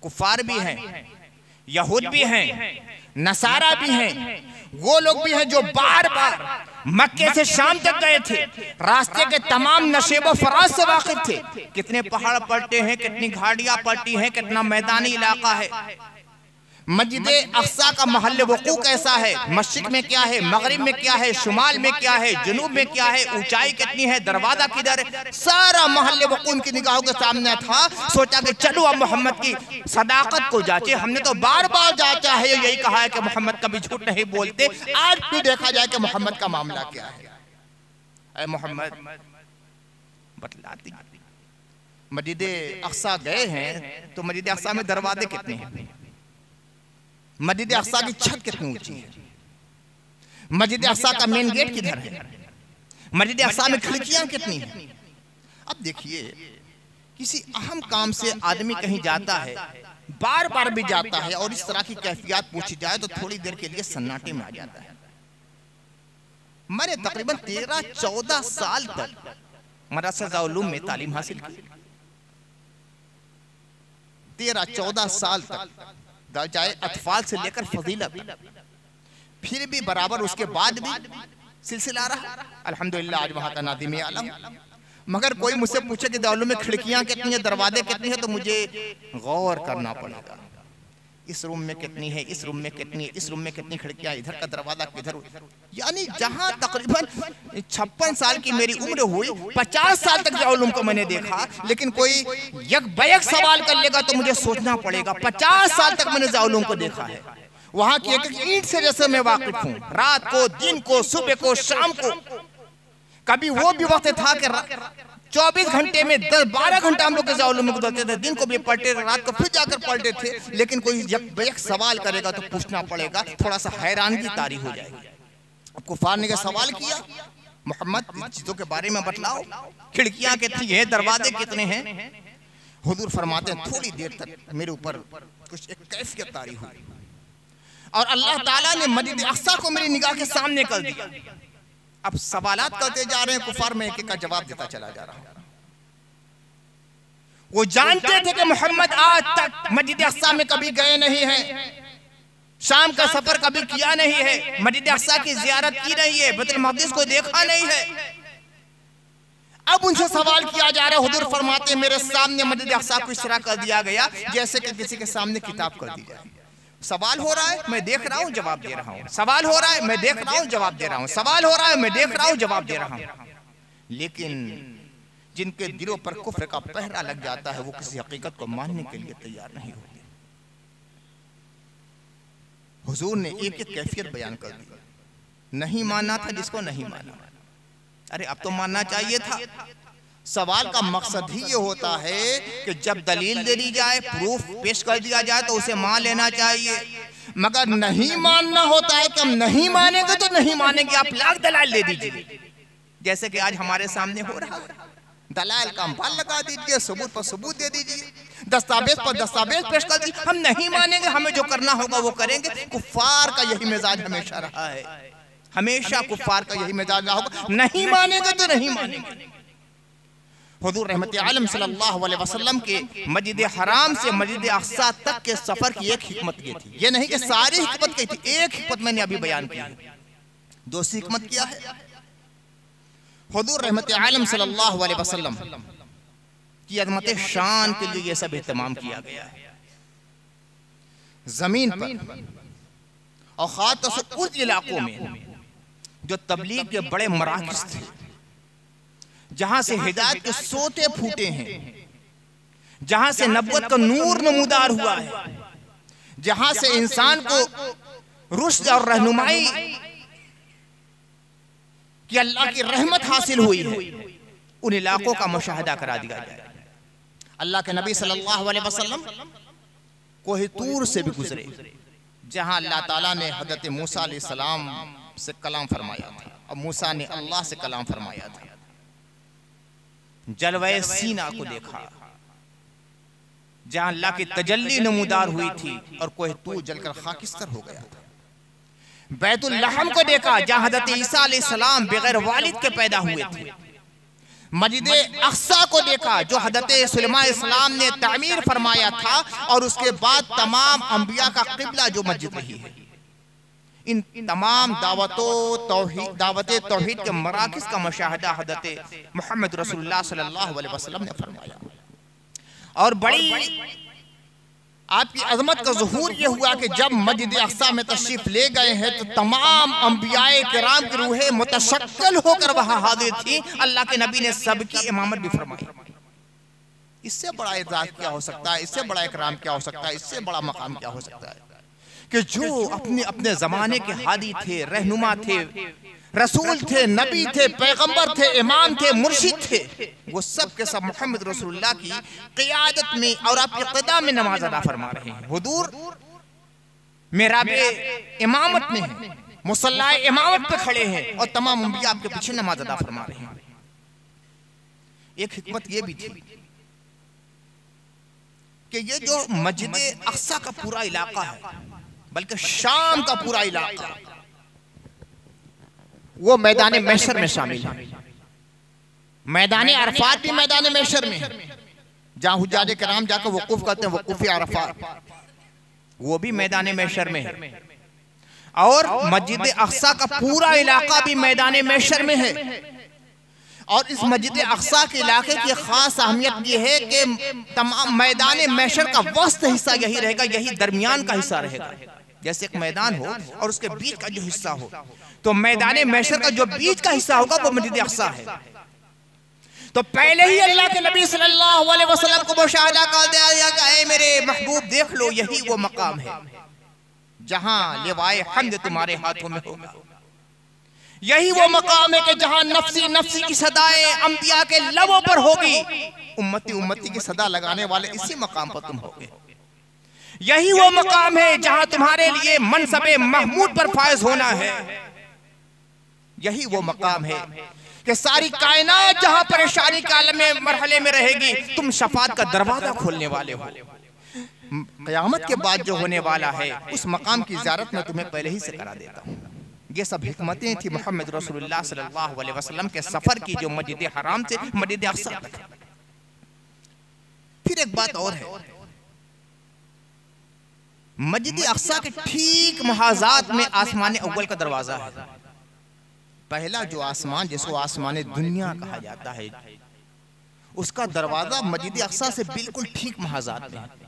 कुफार भी हैं, यहूद भी हैं, नसारा भी हैं, वो लोग भी हैं जो बार बार मक्के से शाम तक गए थे, रास्ते के तमाम नशेब फराज से वाकिफ थे। कितने पहाड़ पलटे हैं, कितनी घाटियां पलटी हैं, कितना मैदानी इलाका है, मस्जिद अक्सा का महल वक़ू कैसा है, मशरिक में क्या है, मगरिब में क्या है, शुमाल में क्या है, जुनूब में क्या है, ऊंचाई कितनी है, दरवाजा किधर है, सारा महल वक़ू उनकी निगाहों के सामने था। सोचा कि चलो अब मोहम्मद की सदाकत को जांचे। हमने तो बार बार जांचा है, यही कहा है कि मोहम्मद कभी झूठ नहीं बोलते, आज भी देखा जाए कि मोहम्मद का मामला क्या है। अरे मोहम्मद बतलाती, मस्जिद अक्सा गए हैं तो मस्जिद अक्सा में दरवाजे कितने हैं, मस्जिद अक्सा की छत कितनी ऊंची है, मस्जिद अक्सा का मेन गेट किधर है, मस्जिद अक्सा में खिड़कियां कितनी हैं। अब देखिए, किसी अहम काम से आदमी कहीं जाता है, बार बार भी जाता है, और इस तरह की कैफियत पूछी जाए तो थोड़ी देर के लिए सन्नाटे में आ जाता है। मैंने तकरीबन 13-14 साल तक मदरसा उलूम में तालीम हासिल की, 13-14 साल तक, चाहे अतफाल से लेकर फजीलत, फिर भी बराबर उसके बाद भी सिलसिला रहा। अल्हम्दुलिल्लाह आज वहाँ का नादिम आलम। मगर कोई मुझसे पूछे कि दारुल में खिड़कियाँ कितनी है, दरवाजे कितनी है, तो मुझे गौर करना पड़ेगा। इस रूम में कितनी है, इस रूम में कितनी है, इस रूम में कितनी खिड़कियाँ, इधर का दरवाजा किधर। यानी जहाँ तकरीबन 56 साल की मेरी उम्र हुई, 50 साल तक जाउलूम को मैंने देखा, लेकिन कोई यक बैक सवाल कर लेगा तो मुझे सोचना पड़ेगा। 50 साल तक मैंने जाउलूम को देखा है। वहाँ की एक ईंट से जैसे मैं वाकिफ हूँ, रात को, दिन को, सुबह को, शाम को। कभी वो भी वक्त था कि 24 घंटे में 10-12 घंटा हम लोग जाउलूम में गुजरते थे। दिन को भी पलटे, रात को फिर जाकर पलटे थे। लेकिन कोई जब एक सवाल करेगा तो पूछना पड़ेगा, थोड़ा सा हैरानगी तारी हो जाएगी। कुफार ने सवाल किया, मोहम्मद चीजों के बारे में बतलाओ, खिड़कियां कितनी है, दरवाजे कितने हैं। हुजूर फरमाते हैं थोड़ी देर तक मेरे ऊपर कुछ एक कैफियत तारी हुई और अल्लाह ताला ने मस्जिद अक्सा को मेरी निगाह के सामने कर दिया। अब सवालात करते जा रहे हैं कुफार, में एक एक का जवाब देता चला जा रहा हूं। वो जानते थे कि मोहम्मद आज तक मस्जिद अक्सा में कभी गए नहीं हैं, शाम का सफर कभी किया नहीं है, मस्जिद अक्सा की जियारत की नहीं है, बैतुल मक़दिस को देखा नहीं है। अब उनसे सवाल किया जा रहा है। हुजूर फरमाते मेरे सामने मस्जिद अक्सा को इस तरह कर दिया गया जैसे कि किसी के सामने किताब कर दी जाए। सवाल हो रहा है, मैं देख रहा हूं, जवाब दे रहा हूं। सवाल हो रहा है, मैं देख रहा हूं, जवाब दे रहा हूं। सवाल हो रहा है, मैं देख रहा हूं, जवाब दे रहा हूं। लेकिन जिनके दिलों पर कुफ्र का पहरा लग जाता है, वो किसी हकीकत को मानने के लिए तैयार नहीं होते। हुजूर ने एक एक कैफियत बयान कर दी। नहीं मानना था जिसको नहीं माना, अरे अब तो मानना चाहिए था। सवाल का मकसद ही ये होता है कि जब दलील दे दी जाए, प्रूफ पेश कर दिया जाए तो उसे मान लेना चाहिए। मगर नहीं मानना होता है कि हम नहीं मानेंगे तो नहीं मानेंगे, आप लाख दलाल दे दीजिए। जैसे कि आज हमारे सामने हो रहा है, दलाल का अंबाल लगा दीजिए, सबूत पर सबूत दे दीजिए, दस्तावेज पर दस्तावेज पेश कर दीजिए। हम नहीं मानेंगे, हमें जो करना होगा वो करेंगे। कुफ्फार का यही मिजाज हमेशा रहा है, हमेशा कुफ्फार का यही मिजाज रहा होगा, नहीं मानेंगे तो नहीं मानेंगे। हुजूर रहमत आलम सल्लल्लाहु अलैहि वसल्लम के मस्जिद हराम से मस्जिद अक्सा तक के सफर की एक हिकमत ये थी। ये नहीं कि सारी हिकमत कही थी, एक हिकमत मैंने अभी बयान की है। दूसरी हिकमत क्या है? हुजूर रहमत आलम सल्लल्लाहु अलैहि वसल्लम की अज़मत शान के लिए ये सब एहतमाम किया गया है। जमीन पर और खासतौर उस इलाकों में जो तबलीग के बड़े मराकिज़ थे, जहां से हिदायत के सोते फूटे हैं, जहां से नबुव्वत का नूर नमूदार हुआ है, जहां से इंसान को रुश्द और रहनुमाई कि अल्लाह की रहमत हासिल हुई है, उन इलाकों का मुशाहिदा करा दिया जाए। अल्लाह के नबी सल्लल्लाहु अलैहि वसल्लम कोहे तूर से भी गुजरे, जहां अल्लाह ताला ने हज़रत मूसा अलैहिस्सलाम से कलाम फरमाया था और मूसा ने अल्लाह से कलाम फरमाया था। जलवाए सीना को देखा, जहां अल्लाह की तजल्ली नमूदार हुई थी और कोहे तूर जलकर खाकिस्तर हो गया था। बैतुल लहम को देखा, जहां हज़रत ईसा अलैहिस्सलाम बगैर वालिद के पैदा हुए थे। मस्जिद अक्सा को देखा, जो हज़रत सुलेमान अलैहिस्सलाम ने तामीर फरमाया था और उसके बाद तमाम अंबिया का क़िबला जो मस्जिद रही है। इन तमाम दावत तौहीद के मराकिज़ का मुशाहिदा हज़रत मोहम्मद रसूलुल्लाह सल्लल्लाहु अलैहि वसल्लम ने फरमाया। और बड़ी आपकी अज़मत का ज़ुहूर ये हुआ कि जब मस्जिद अक्सा में तशरीफ ले गए हैं तो तमाम अंबियाए किराम की रूहें मुतशक्किल होकर वहां हाजिर थी। अल्लाह के नबी ने सबकी इमामत भी फरमाई। इससे बड़ा एजाज़ क्या हो सकता है, इससे बड़ा इकराम क्या हो सकता है, इससे बड़ा मकाम क्या हो सकता है कि जो अपने अपने ज़माने के हादी थे, रहनुमा थे, रसूल थे, नबी थे, पैगंबर थे, इमाम थे, मुर्शिद थे, वो सब के सब मोहम्मद रसूलुल्लाह की क़ियादत में और आपकी क़िदा में नमाज अदा फरमा रहे हैं। हुजूर मेहराबे इमामत में हैं, मुसल्ला इमामत पे खड़े हैं और तमाम अंबिया आपके पीछे नमाज अदा फरमा रहे हैं। एक हिकमत ये भी थी कि ये जो मस्जिद अक्सा का पूरा इलाका है, बल्कि शाम का पूरा इलाका, वो मैदान महशर में शामिल है। मैदान अरफात भी मैदान महशर में है, जहां हुज्जाज किराम जाकर वकूफ करते हैं, वकूफ अरफात, वो भी मैदान महशर में है। और मस्जिद अक्सा का पूरा इलाका भी मैदान महशर में है। और इस मस्जिद अक्सा के इलाके की खास अहमियत यह है कि तमाम मैदान महशर का वस्त हिस्सा यही रहेगा, यही दरमियान का हिस्सा रहेगा। जैसे एक मैदान हो और उसके बीच का जो हिस्सा हो, तो मैदान महशर का जो बीच का हिस्सा होगा वो मस्जिद अक्सा है। तो पहले ही अल्लाह के नबी सल्लल्लाहु अलैहि वसल्लम को मुशाहदा कर दिया कि ऐ मेरे महबूब देख लो, यही वो मकाम है जहां लिवाए हम्द तुम्हारे हाथों में होगा। यही वो मकाम है कि जहां नफ्सी नफ्सी की सदाएं अंबिया के लबों पर होगी। उम्मती उम्मती की सदा लगाने वाले इसी मकाम पर तुम होगे। यही वो मकाम है जहां तुम्हारे लिए मनसबे महमूद पर फायज होना है। यही वो मकाम है कि सारी कायनात जहां परेशानी के आलम में मरहले में रहेगी, तुम शफात का दरवाजा खोलने वाले हो। क़यामत के बाद जो होने वाला है उस मकाम की ज़ियारत में तुम्हें पहले ही से करा देता हूँ। ये सब हिकमतें थी मोहम्मद रसूलुल्लाह सल्लल्लाहु अलैहि वसल्लम के सफर की, जो मस्जिद हराम से मस्जिद अक्सा तक। फिर एक बात और है, मस्जिद अक्सा के ठीक मुहाजात में आसमान अव्वल का दरवाजा है। पहला जो आसमान जिसको आसमान दुनिया कहा जाता है, उसका दरवाजा मस्जिद अक्सा से बिल्कुल ठीक मुहाजात में है।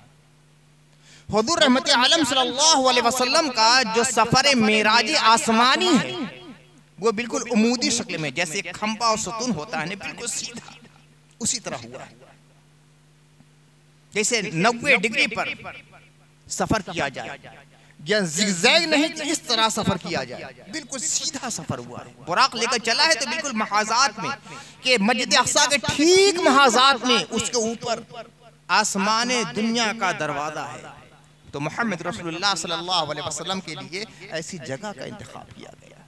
हुजूर रहमत आलम सल्लल्लाहु अलैहि वसल्लम का जो सफर मेराज आसमानी है वो बिल्कुल उमूदी शक्ल में, जैसे खंबा और सुतून होता है, बिल्कुल सीधा उसी तरह हुआ है। जैसे 90 डिग्री पर सफर किया जाए, या ज़िगज़ैग नहीं कि इस तरह सफर किया जाए, बिल्कुल सीधा सफर हुआ है। बुराक लेकर चला है तो बिल्कुल महाजात में, कि मस्जिद अक्सा के ठीक महाजात में उसके ऊपर आसमान दुनिया का दरवाजा है। तो मोहम्मद रसूलुल्लाह सल्लल्लाहु अलैहि वसल्लम के लिए ऐसी जगह का इंतखाब किया गया।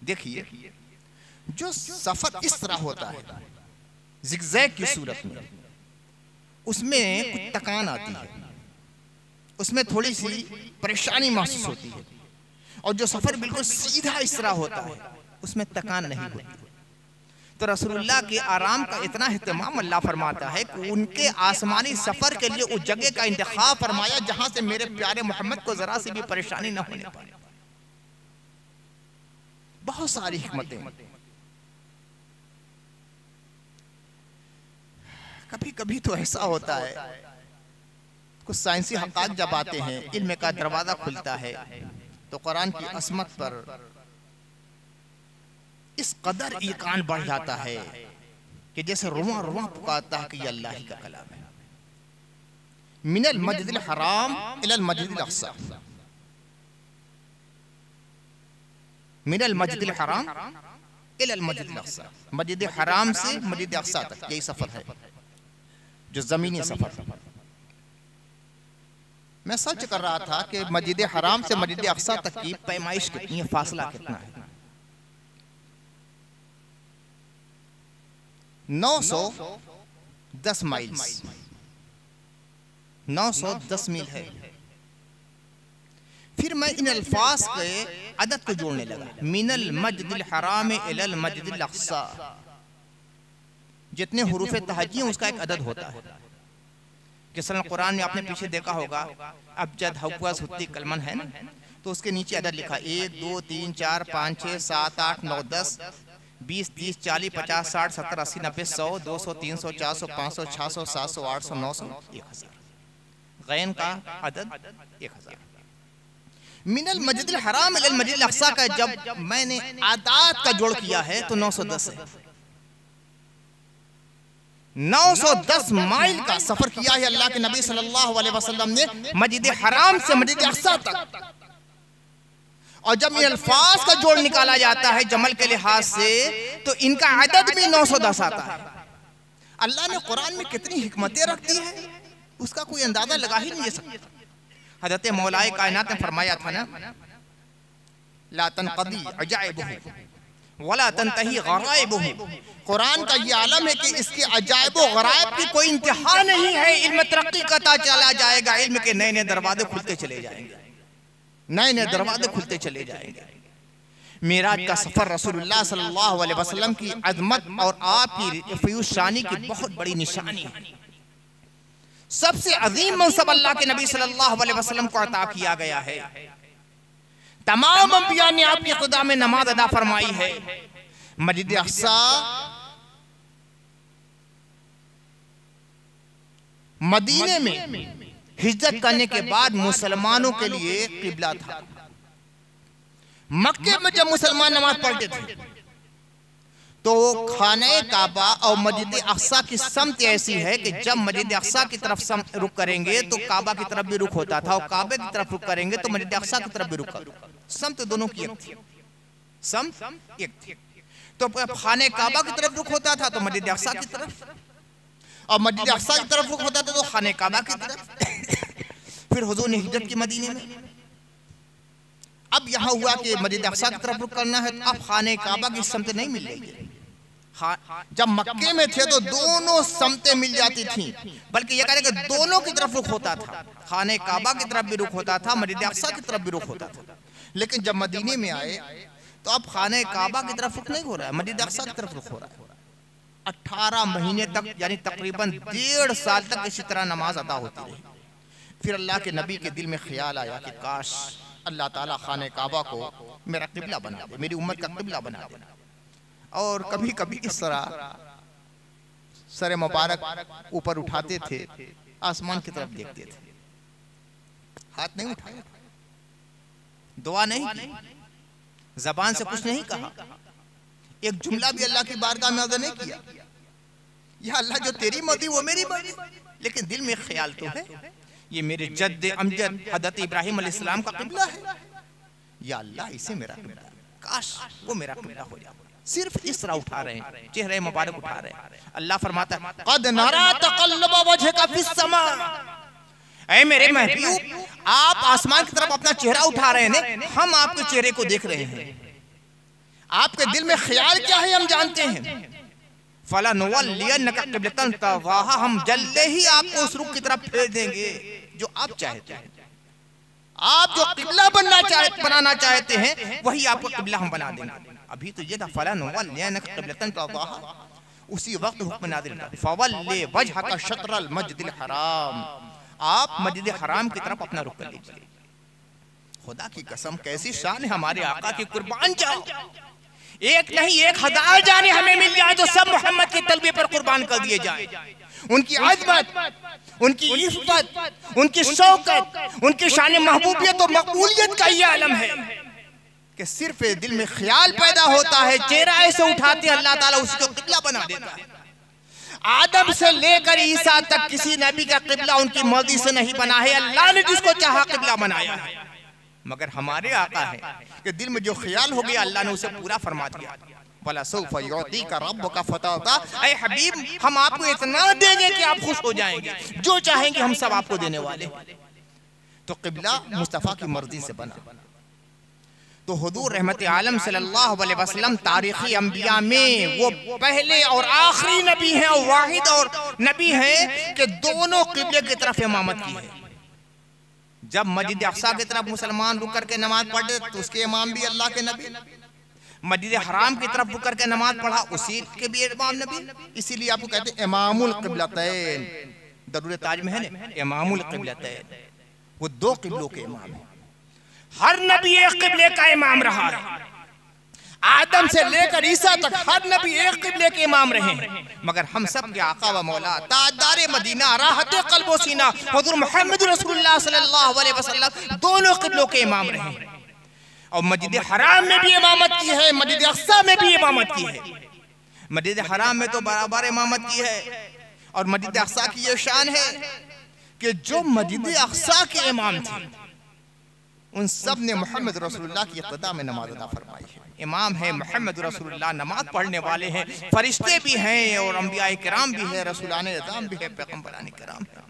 देखिए, जो सफर इस तरह होता है ज़िगज़ैग की सूरत में, उसमें कुछ तकान आती है, उसमें थोड़ी सी परेशानी महसूस होती है। और जो सफर बिल्कुल सीधा इस तरह होता है उसमें तकान नहीं होती। तो रसूलुल्लाह के आराम का इतना एहतमाम अल्लाह फरमाता है कि उनके आसमानी सफर के लिए उस जगह का इंतखाब फरमाया जहां से मेरे प्यारे मोहम्मद को जरा सी भी परेशानी न होने पाए। बहुत सारी हिकमतें। कभी कभी तो ऐसा होता है, कुछ साइंसी हक़ाइक़ जब आते हैं, इल्म का दरवाजा खुलता है, तो कुरान की असमत पर इस कदर ईकान बढ़ जाता है कि जैसे रुआ रुआ पुकारता है कि ये अल्लाह ही का कलाम है। मिनल मस्जिदिल हराम इलल मस्जिदिल अक्सा, मिनल मस्जिदिल हराम इलल मस्जिदिल अक्सा, मस्जिद हराम से मस्जिद अक्सा तक यही सफर है, जो जमीनी सफर। मैं सर्च कर रहा था कि मस्जिद हराम से मस्जिद अक्सा तक की पैमाइश कितनी है, फासला कितना है। 910 माइल्स, 910 मील है। फिर मैं इन अल्फाज के अदद को जोड़ने लगा, मिनल मस्जिदिल हराम इलल मस्जिदिल अक्सा। जितने हुरूफ तहज्जी हैं उसका एक अदद होता है। जिस कुरान में आपने पीछे देखा होगा, अबजद हव्वा सुत्ती कलमन है ना, तो उसके नीचे अदद लिखा 1 2 3 4 5 6 7 8 9 10 20 30 40 50 60 70 80 90 100 200 300 400 500 600 700 800 900 1000। गैन का अदद 1000। मिनल मस्जिदिल हराम इलल मस्जिदिल अक्सा का जब मैंने आदात का जोड़ किया है तो 910 है। 910 माइल का सफर किया है अल्लाह के नबी सल्लल्लाहु अलैहि वसल्लम ने मस्जिद हराम से मस्जिद अक्सा तक। और जब ये अल्फाज का जोड़ निकाला जाता है जमल के लिहाज से, तो इनका अदद भी 910 आता है। अल्लाह ने कुरान में कितनी हिकमतें रख दी है, उसका कोई अंदाजा लगा ही नहीं सकता। हज़रत मौलाए कायनात ने फरमाया था ना, ला तनक़दी अजाइबुहु वला तंतही गराइबुहु। कुरान का ये आलम है कि इसके अजाइब व गराइब की कोई इंतहा नहीं है। इल्म तरक्की करता चला जाएगा, इल्म के नए नए दरवाजे खुलते चले जाएंगे, नए नए दरवाजे खुलते चले जाएंगे। मेराज का सफर रसूलुल्लाह सल्लल्लाहु अलैहि वसल्लम की अज़मत और आपकी फ़यूज़ शानी की बहुत बड़ी निशानी है। सबसे अजीम मनसब अल्लाह के नबी सल्लल्लाहु अलैहि वसल्लम को अता किया गया है। तमाम अंबिया ने आपकी खुदा में नमाज अदा फरमाई है। मस्जिद अक्सा मदीने में हिजरत करने के बाद मुसलमानों के लिए किबला था। मक्के में जब मुसलमान नमाज पढ़ते थे तो खाने काबा और मस्जिद अक्सा की समत ऐसी है कि जब मस्जिद अक्सा की तरफ रुख करेंगे तो काबा की तरफ भी रुख होता था, और काबे की तरफ रुख करेंगे तो मस्जिद अक्सा की तरफ भी रुख होता था। समत दोनों की एक थी, समत एक थी। तो खाने काबा की तरफ रुख होता था तो मस्जिद अक्सा की तरफ, और मस्जिद अक्सा की तरफ रुख होता था तो खाने काबा की तरफ। फिर हुजूर ने हिजरत की मदीने में, अब यहां हुआ कि मस्जिद अक्सा की तरफ रुख करना है, अब खाने काबा की समत नहीं मिल रही है। जब मक्के में थे तो दोनों समतें मिल जाती थी, बल्कि ये कह रहे कि दोनों की तरफ रुख होता था, खाने काबा की तरफ भी रुख होता था, मस्जिद अक्सा की तरफ भी रुख होता था। लेकिन जब मदीने में आए तो अब खाने काबा की तरफ रुख नहीं हो रहा है, मस्जिद अक्सा की तरफ रुख हो रहा है। 18 महीने तक यानी तकरीबन 1.5 साल तक इसी तरह नमाज अदा होती रही। फिर अल्लाह के नबी के दिल में ख्याल आया कि काश अल्लाह ताला खाने काबा को मेरा किबला बना दे, मेरी उम्मत का किबला बना दे। और कभी कभी इस तरह सर मुबारक ऊपर उठाते थे, आसमान की तरफ देखते थे, हाथ नहीं उठाया, दुआ नहीं की, जबान से कुछ नहीं कहा, एक जुमला भी अल्लाह की बारगाह में अदा नहीं किया, या अल्लाह जो तेरी मर्जी वो मेरी मर्जी। लेकिन दिल में ख्याल तो है ये मेरे जद्द अमजद हज़रत इब्राहिम अलैहिस्सलाम का किबला है, या अल्लाह इसे मेरा किबला, काश वो मेरा किबला हो जाए। सिर्फ इस तरह उठा रहे हैं, चेहरे मुबारक उठा रहे हैं। अल्लाह फरमाता है क़द नरा तक़ल्लुब वजहिका फ़िस समा, ऐ मेरे महबूब आप आसमान की तरफ अपना चेहरा उठा रहे हैं, हम आपके चेहरे को देख रहे हैं, आपके दिल में ख्याल क्या है हम जानते हैं। फलनुवल्लियन्नका क़िबलतन तर्ज़ाहा, हम जल्द ही आपको उस रुख की तरफ फेर देंगे जो आप चाहते हैं। आप जो किबला बनाना चाहते हैं वही आपको किबला हम बना देंगे। अभी तो ये था फलनुवल्लियन्नका क़िबलतन तर्ज़ाहा, उसी वक्त हुक्म नाज़िल हुआ फवल्लि वजहका शत्रल मस्जिदिल हराम, आप मस्जिद हराम की तरफ अपना रुख कर लीजिए। खुदा की कसम कैसी शान है हमारे आका की, कुर्बान जाओ, एक नहीं 1000 जाने हमें मिल जाए तो सब मोहम्मद के तलबे पर कुर्बान कर दिए जाए। उनकी अज़मत, उनकी इफ़्फ़त, उनकी शौकत, उनकी शान महबूबियत और मकबूलियत का ये आलम है कि सिर्फ दिल में ख्याल पैदा होता है, चेहरा ऐसे उठाते हैं, अल्लाह ताला उसको किबला बना देता है। आदम से लेकर ईसा तक किसी नबी का किबला उनकी मर्जी से नहीं बना है, अल्लाह ने जिसको चाहा किबला बनाया है। मगर हमारे आका है कि दिल में जो ख्याल हो गया अल्लाह ने उसे पूरा फरमा दिया। वला सौफ़ा युअतीका रब्बुका फतरदा, ऐ हबीब हम आपको इतना देंगे कि आप खुश हो जाएंगे, जो चाहेंगे हम सब आपको देने वाले। तो किबला मुस्तफ़ा की मर्जी से बना। तो हुजूर रहमत आलम सल्लल्लाहु अलैहि वसल्लम तारीखी अंबिया में वो पहले और आखिरी नबी हैं और वाहिद और नबी हैं कि दोनों किबले की तरफ इमामत की है। जब मस्जिद अक्सा की तरफ मुसलमान रुक करके नमाज पढ़े तो उसके इमाम भी अल्लाह के नबी, मस्जिद हराम की तरफ रुक करके नमाज पढ़ा उसी के भी इमाम नबी। इसीलिए आपको कहते हैं इमामुल क़िबलतैन, दरूर ताज में है ना इमामुल क़िबलतैन, वो दो किबलों के इमाम है। हर नबी एक किबले का इमाम रहा है, आदम से लेकर ईसा तक हर नबी एक किबले के इमाम रहे हैं। मगर हम सब के आका व मौला ताजदार मदीना राहते क़ल्ब व सीना हुज़ूर मोहम्मद रसूलुल्लाह सल्लल्लाहु अलैहि वसल्लम दोनों किबलों के इमाम रहे हैं। और मस्जिद हराम में भी इमामत की है, मस्जिद अक्सा में भी इमामत की है। मस्जिद हराम में तो बराबर इमामत की है, और मस्जिद अक्सा की ये शान है कि जो मस्जिद अक्सा के इमाम थे उन सब ने मोहम्मद रसूलुल्लाह की इक़्तिदा में नमाज अदा फरमाई है। इमाम है मोहम्मद रसूलुल्लाह, नमाज पढ़ने वाले हैं, फरिश्ते भी हैं और अंबिया किराम भी है, रसूलाने इज़ाम भी है, पैगम्बराने किराम है।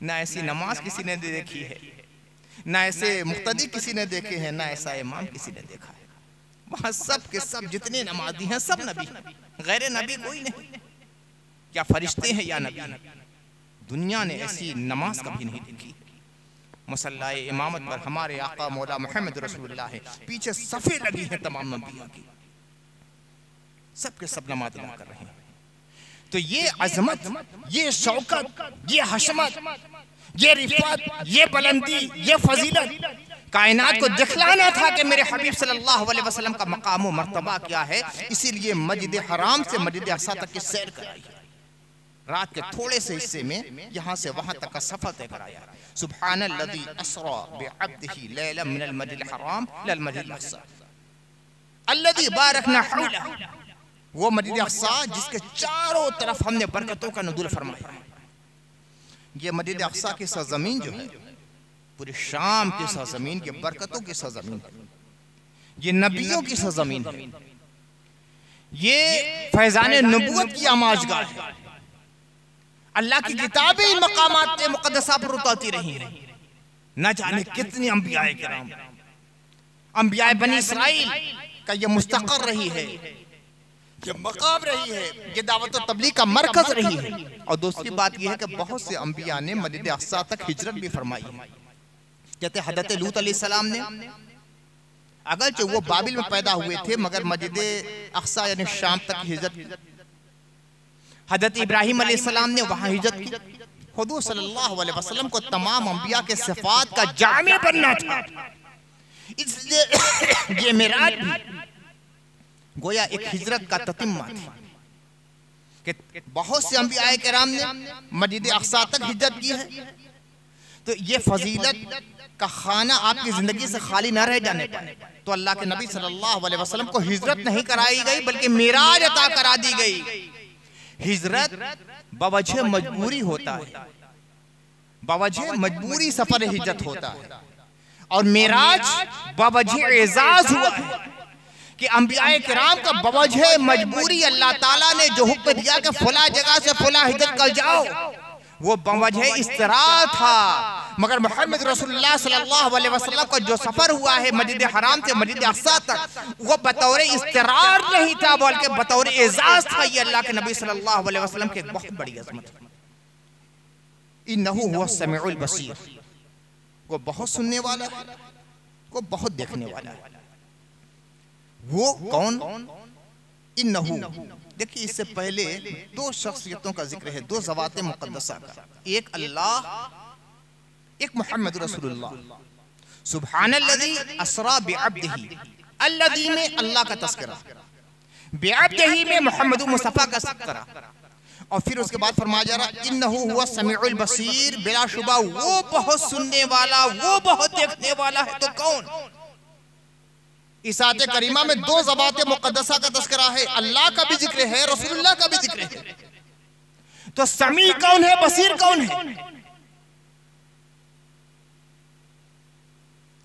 ना ऐसी नमाज किसी ने देखी है, ना ऐसे मुक्तदी किसी ने देखे हैं, ना ऐसा इमाम किसी ने देखा है। वहाँ सब के सब जितने नमाजी हैं सब नबी, गैर नबी कोई नहीं, क्या फरिश्ते हैं या नबी। दुनिया ने ऐसी नमाज कभी नहीं देखी। मुसल्लाए इमामत पर हमारे आका मौला मोहम्मद रसूलुल्लाह है, पीछे सफ़े लगी हैं तमाम नबियों की, सब के सब नमाज अदा कर रहे हैं। तो ये अजमत, ये शौकत, ये हशमत, ये रिफत, ये बुलंदी, ये फजीलत, कायनात को दिखलाना था कि मेरे हबीब सल्लल्लाहु अलैहि वसल्लम का मकाम व मर्तबा क्या है। इसीलिए मस्जिद हराम से मस्जिद अक्सा तक की सैर कराई। रात के थोड़े से हिस्से में यहाँ से वहाँ तक का सफर तय कराया। सुब्हानल्लज़ी अस्रा बिअब्दिही लैलन मिनल मस्जिदिल हराम इलल मस्जिदिल अक्सा अल्लज़ी बारकना हौलहू, वो मस्जिद अक्सा जिसके चारों तरफ हमने बरकतों का नुज़ूल फरमाया। ये मस्जिद अक्सा की सरजमीन जो है पूरे शाम की सरजमीन की बरकतों की सरजमीन है। ये नबियों की सरजमीन है। ये फैजान नबूवत की आमाजगाह है। अल्लाह की किताबें इन मकामात मुक़द्दसा पर उतरती रही हैं। न जाने कितने अंबियाए किराम, अंबियाए बनी इसराइल का ये मुस्तक़र रही है, ये मकाम रही है, ये दावत और तबलीग का मरकज रही है। और दूसरी बात यह है कि बहुत से अंबिया ने मस्जिद अक्सा तक हिजरत भी फरमाई है। जैसे हज़रत लूत अलैहिस्सलाम ने, अगरचे वो बाबिल में पैदा हुए थे मगर मस्जिद अक्सा यानी शाम तक हिजरत की। हज़रत इब्राहिम अलैहिस्सलाम ने वहाँ हिजरत की। हुज़ूर सल्लल्लाहु अलैहि वसल्लम को तमाम अंबिया के सिफ़ात का जामे बनना था, इसलिए ये मेराज भी गोया एक हिजरत का ततिम्मा थी कि बहुत से अंबिया किराम ने मस्जिद अक्सा तक हिजरत की है। तो ये फजीलत का खाना आपकी जिंदगी से खाली न रह जाने पाए। तो अल्लाह के नबी सल्लल्लाहु अलैहि वसल्लम को हिजरत नहीं कराई गई बल्कि मेराज अता करा दी गई। हिजरत बवजह मजबूरी होता है, बवजह मजबूरी सफर हिजरत होता है, और मेराज बवजह एजाज हुआ है कि अंबियाए किराम का बवजह मजबूरी अल्लाह ताला ने जो हुक्म दिया कि फला जगह से फला हिजरत कर जाओ, वो बवजह इस्तरार था। मगर मोहम्मद रसूलुल्लाह सल्लल्लाहु अलैहि वसल्लम का जो सफर हुआ है मस्जिद हराम से मस्जिद अक्सा तक, वो बतौर इस्तरार नहीं था बल्कि बतौर एजाज था। ये अल्लाह के नबी सल्लल्लाहु अलैहि वसल्लम की एक बहुत बड़ी अज़मत है। इन्नहु हुवा समीउल बसीर, वो बहुत सुनने वाला है, वो बहुत देखने वाला है। वो कौन? इन्नहु, देखिए इससे पहले दो शख्सियतों का जिक्र है, दो ज़वात मुक़द्दसा का, एक अल्लाह, एक मोहम्मद रसूलुल्लाह। सुब्हानल्लज़ी अस्रा बिअब्दिही, अल्लज़ी में अल्लाह का तज़किरा, बिअब्दिही में मोहम्मद मुस्तफ़ा का तज़किरा, और फिर उसके बाद फरमाया जा रहा इन्नहु हुवा समीउल बसीर, बिलाशुबा वो बहुत सुनने वाला, वो बहुत देखने वाला है। तो कौन? इस आयत करीमा में दो ज़वात मुक़द्दसा का तज़किरा है, अल्लाह का भी जिक्र है, रसूलुल्लाह का भी जिक्र है। तो समी कौन है, बसीर कौन है?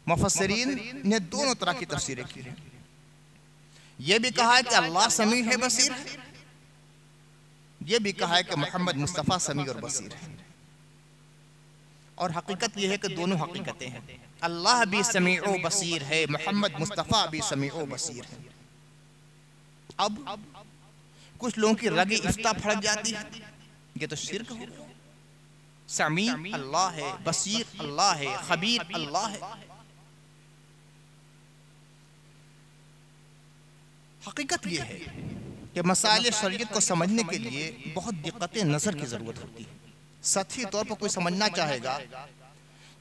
मुफस्सिरीन ने दोनों तरह की तफसीरें की हैं। यह भी कहा है कि अल्लाह समी है, बसीर है, यह भी कहा है कि मोहम्मद मुस्तफ़ा समी और बसीर है। और हकीकत यह है कि दोनों हकीकतें हैं, अल्लाह भी समी ओ बसीर है, मोहम्मद मुस्तफ़ा भी समी ओ बसीर है। अब कुछ लोगों की रगी इफ्ता फड़क जाती है, ये तो शिर्क हो। समी अल्लाह है, बसीर अल्लाह है, खबीर अल्लाह है। हकीकत यह है कि मसाइल शरीयत को समझने के लिए बहुत दिक्कत नज़र की ज़रूरत होती है। सतही तौर पर कोई समझना चाहेगा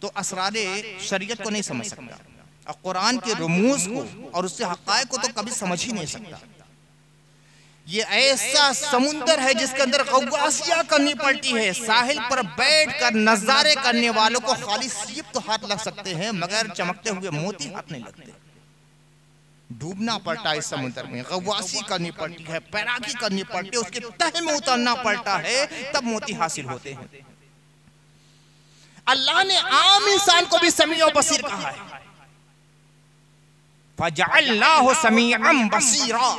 तो असरारे शरीयत को नहीं समझ सकता, और कुरान के रुमूज़ को और उससे हक़ाइक़ को तो कभी समझ ही नहीं सकता। ये ऐसा समुंदर है जिसके अंदर गव्वासियाँ करनी पड़ती है। साहिल पर बैठकर नज़ारे करने वालों को खाली सीप तो हाथ लग सकते हैं मगर चमकते हुए मोती हाथ नहीं लगते। डूबना पड़ता है इस समुद्र में, गव्वासी करनी पड़ती है, पैराकी करनी पड़ती है, उसके तह में उतरना पड़ता है, तब मोती हासिल होते हैं। अल्लाह ने आम इंसान को भी समी और बसीर कहा है, फजअलनाहु समीअन बसीरा।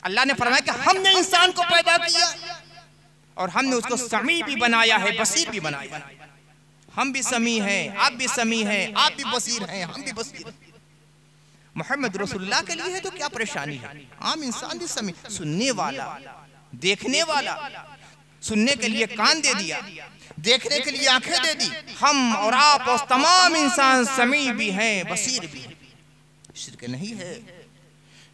अल्लाह ने फरमाया कि हमने इंसान को पैदा किया और हमने उसको समी भी बनाया है, बसीर भी बनाया है। हम भी समी हैं, आप भी समी हैं, आप भी बसीर हैं, हम भी बसीर हैं। मोहम्मद रसूलुल्लाह के लिए है तो क्या परेशानी है? आम इंसान भी समी, सुनने वाला, देखने वाला। सुनने के लिए कान दे दिया, देखने के लिए आंखें दे दी। हम और आप और तमाम इंसान समी भी हैं, बसीर भी हैं। शिर्क नहीं है।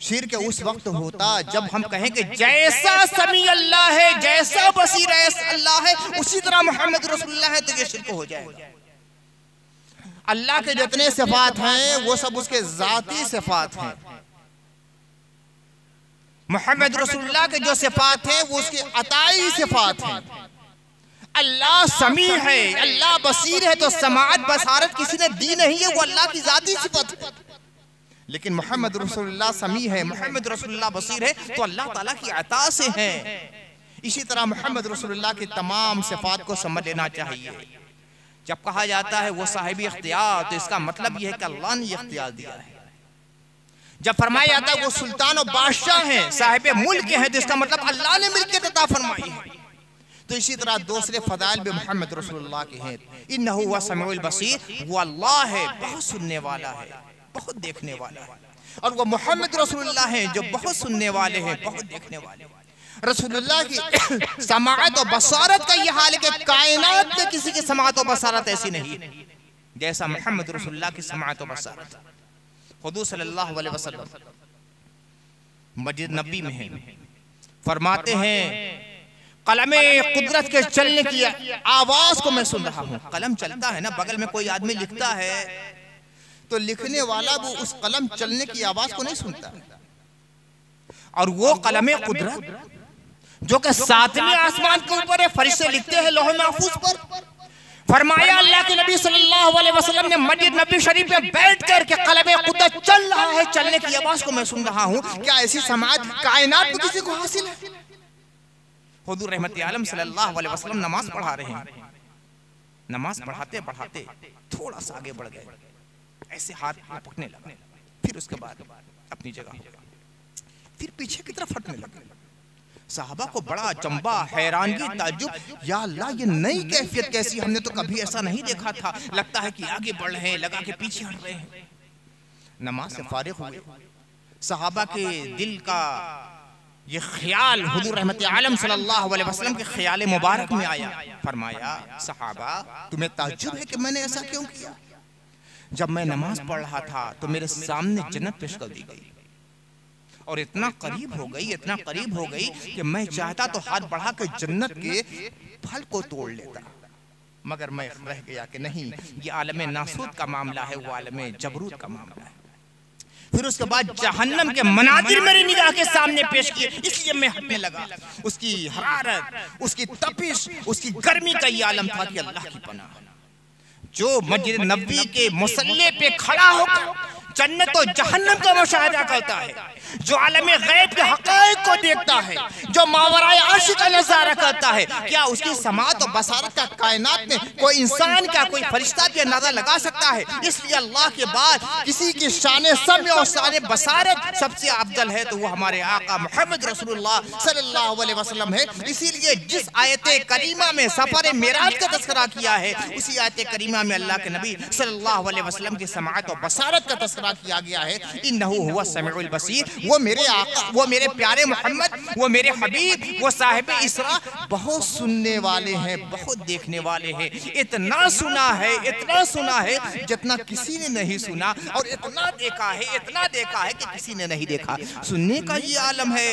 शिर्क उस वक्त होता जब हम कहें कि जैसा समी अल्लाह है, जैसा बसीर अल्लाह है, उसी तरह मोहम्मद रसूलुल्लाह है, तो ये शिर्क हो जाएगा। अल्लाह के जितने सिफात हैं वो सब उसके जाती सिफात हैं। मोहम्मद रसूलुल्लाह के जो सिफात हैं वो उसके अताई सिफात हैं। अल्लाह समी है, अल्लाह बसीर है, तो समाअत बसारत किसी ने दी नहीं है, वो अल्लाह की जाती सिफत है। लेकिन मोहम्मद रसूलुल्लाह समी है, मोहम्मद रसूलुल्लाह बसीर है, तो अल्लाह ताला की अता से है। इसी तरह मोहम्मद रसूलुल्लाह की तमाम सिफात को समझ लेना चाहिए। जब कहा जाता है वो साहिब इख्तियार, तो इसका मतलब यह है कि अल्लाह ने इख्तियार दिया है। जब फरमाया जाता है वो सुल्तान और बादशाह हैं, साहिब मुल्क हैं, तो इसका मतलब अल्लाह ने मिल्कियत अता फरमाई है। तो इसी तरह दूसरे फदाइल भी मोहम्मद रसूलुल्लाह के हैं। इन्नहु हुवा समीउल बसीर, वो अल्लाह है, बहुत सुनने वाला है, बहुत देखने वाला है। और वो मोहम्मद रसूलुल्लाह हैं जो बहुत सुनने वाले हैं, बहुत देखने वाले हैं। रसूलुल्लाह की समाअत और बसारत का यह हाल है कि कायनात में किसी की समाअत और बसारत ऐसी नहीं जैसा मोहम्मद रसूलुल्लाह की समाअत और बसारत। हुजूर सल्लल्लाहु अलैहि वसल्लम मस्जिद नबी में हैं, फरमाते हैं कलमे कुदरत के चलने की आवाज को मैं सुन रहा हूँ। कलम चलता है ना, बगल में कोई आदमी लिखता है तो लिखने वाला वो उस कलम चलने की आवाज को नहीं सुनता, और वो कलमे कुदरत जो कि सातवें आसमान के ऊपर है, फरिश्ते लिखते हैं लौह महफूज पर। फरमाया अल्लाह के नबी सल्लल्लाहु अलैहि वसल्लम ने मस्जिद नबी शरीफ में बैठ कर के कलमे कुदरत चल रहा है, चलने की आवाज को मैं सुन रहा हूँ। क्या ऐसी समाअत कायनात में किसी को हासिल है? हुजूर रहमत आलम सल्लल्लाहु अलैहि वसल्लम नमाज पढ़ा रहे हैं, नमाज पढ़ाते पढ़ाते थोड़ा सा आगे बढ़ गए, ऐसे हाथ पकड़ने लगा, फिर उसके बाद अपनी जगह, फिर पीछे की तरफ हटने लगे। साहबा को बड़ा अचंबा, हैरानगी, ताज्जुब, या अल्लाह ये नई कैफियत कैसी, हमने तो कभी ऐसा नहीं देखा था। लगता है कि आगे बढ़ रहे हैं, लगा के पीछे हट रहे हैं। नमाज से फारिग हुए, साहबा के दिल का ये ख्याल हुजूर रहमत आलम सल्लल्लाहु अलैहि वसल्लम के ख्याल मुबारक में आया। फरमाया सहाबा तुम्हें ताज्जुब है कि मैंने ऐसा क्यों किया? जब मैं नमाज पढ़ रहा था तो मेरे सामने जन्नत पेश कर दी गई, और इतना करीब हो गई, इतना करीब हो गई कि मैं चाहता तो हाथ बढ़ा के जन्नत के फल को तोड़ लेता, मगर मैं रह गया कि नहीं, ये आलम नासूत का मामला है, वो आलम जबरूत का मामला है। फिर उसके बाद जहन्नम के मनाजिर मेरी निगाह के सामने पेश किए, इसलिए मैं हटने लगा। उसकी हरारत, उसकी तपिश, उसकी गर्मी का ये आलम था कि अल्लाह की पनाह, जो मस्जिद नबी के मुसल्ले पे खड़ा होकर जन्नत और जहन्नम का मुशाहिदा करता है, जो आलम गैब के हक़ाइक़ को देखता है, जो मावराए अर्श का नज़ारा करता है, क्या उसकी समाअत और बसारत का कायनात में कोई इंसान का, कोई फरिश्ता भी अंदाजा लगा सकता है? इसलिए अल्लाह के बाद किसी की शान समय और शान बसारत सबसे अफजल है तो वो हमारे आका मोहम्मद रसूलुल्लाह सल्लल्लाहु अलैहि वसल्लम है। इसीलिए जिस आयत करीमा में सफर मेराज का तज़किरा किया है, उसी आयत करीमा में अल्लाह के नबी सल्लल्लाहु अलैहि वसल्लम की समाअत और बसारत का तज़किरा किया गया है। इन्नहु हुवा समीउल बसीर, वो मेरे आका, वो मेरे प्यारे मोहम्मद, वो मेरे हबीब, वो साहिब इसरा बहुत सुनने वाले हैं, बहुत देखने वाले हैं। इतना सुना है, इतना सुना है जितना किसी ने नहीं सुना, और इतना देखा है, इतना देखा है कि किसी ने नहीं देखा। सुनने का ये आलम है,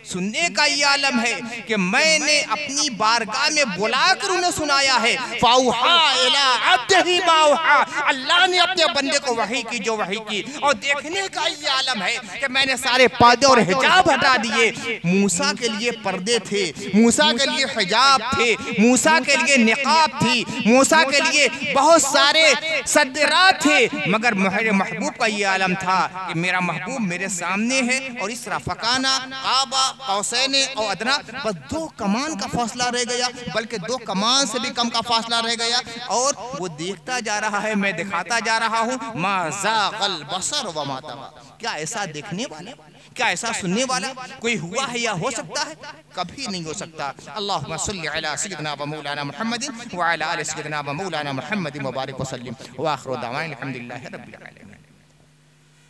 सुनने का ये आलम है कि मैंने अपनी बारगाह में बुलाकर उन्हें सुनाया है। फाउहा इला अब्दिही माउहा, अल्लाह ने अपने बंदे को वही की जो वही की। और देखने का ये आलम है कि मैंने सारे पर्दे और हिजाब हटा दिए। मूसा के लिए पर्दे थे, मूसा के लिए हिजाब थे, मूसा के लिए निकाब थी, मूसा के लिए बहुत सारे सदरात थे, मगर मेरे महबूब का ये आलम था कि मेरा महबूब मेरे सामने है, और इस रफ़काना काबा कौसैन और अदना, बस 2 कमान का फासला रह गया, बल्कि 2 कमान से भी कम का फासला रह गया, और वो देखता जा रहा है, मैं दिखाता जा रहा हूँ। मा ज़ाग़ल बसर व मा तग़ा, क्या ऐसा देखने वाला, क्या ऐसा सुनने वाला कोई हुआ है या हो सकता है? कभी नहीं हो सकता। अल्लाहुम्मा सल्लि अला सय्यिदिना व मौलाना मुहम्मदिन व अला आलि सय्यिदिना व मौलाना मुहम्मदिन व बारिक व सल्लिम व आखिरु दावाना अल्हम्दुलिल्लाहि रब्बिल आलमीन।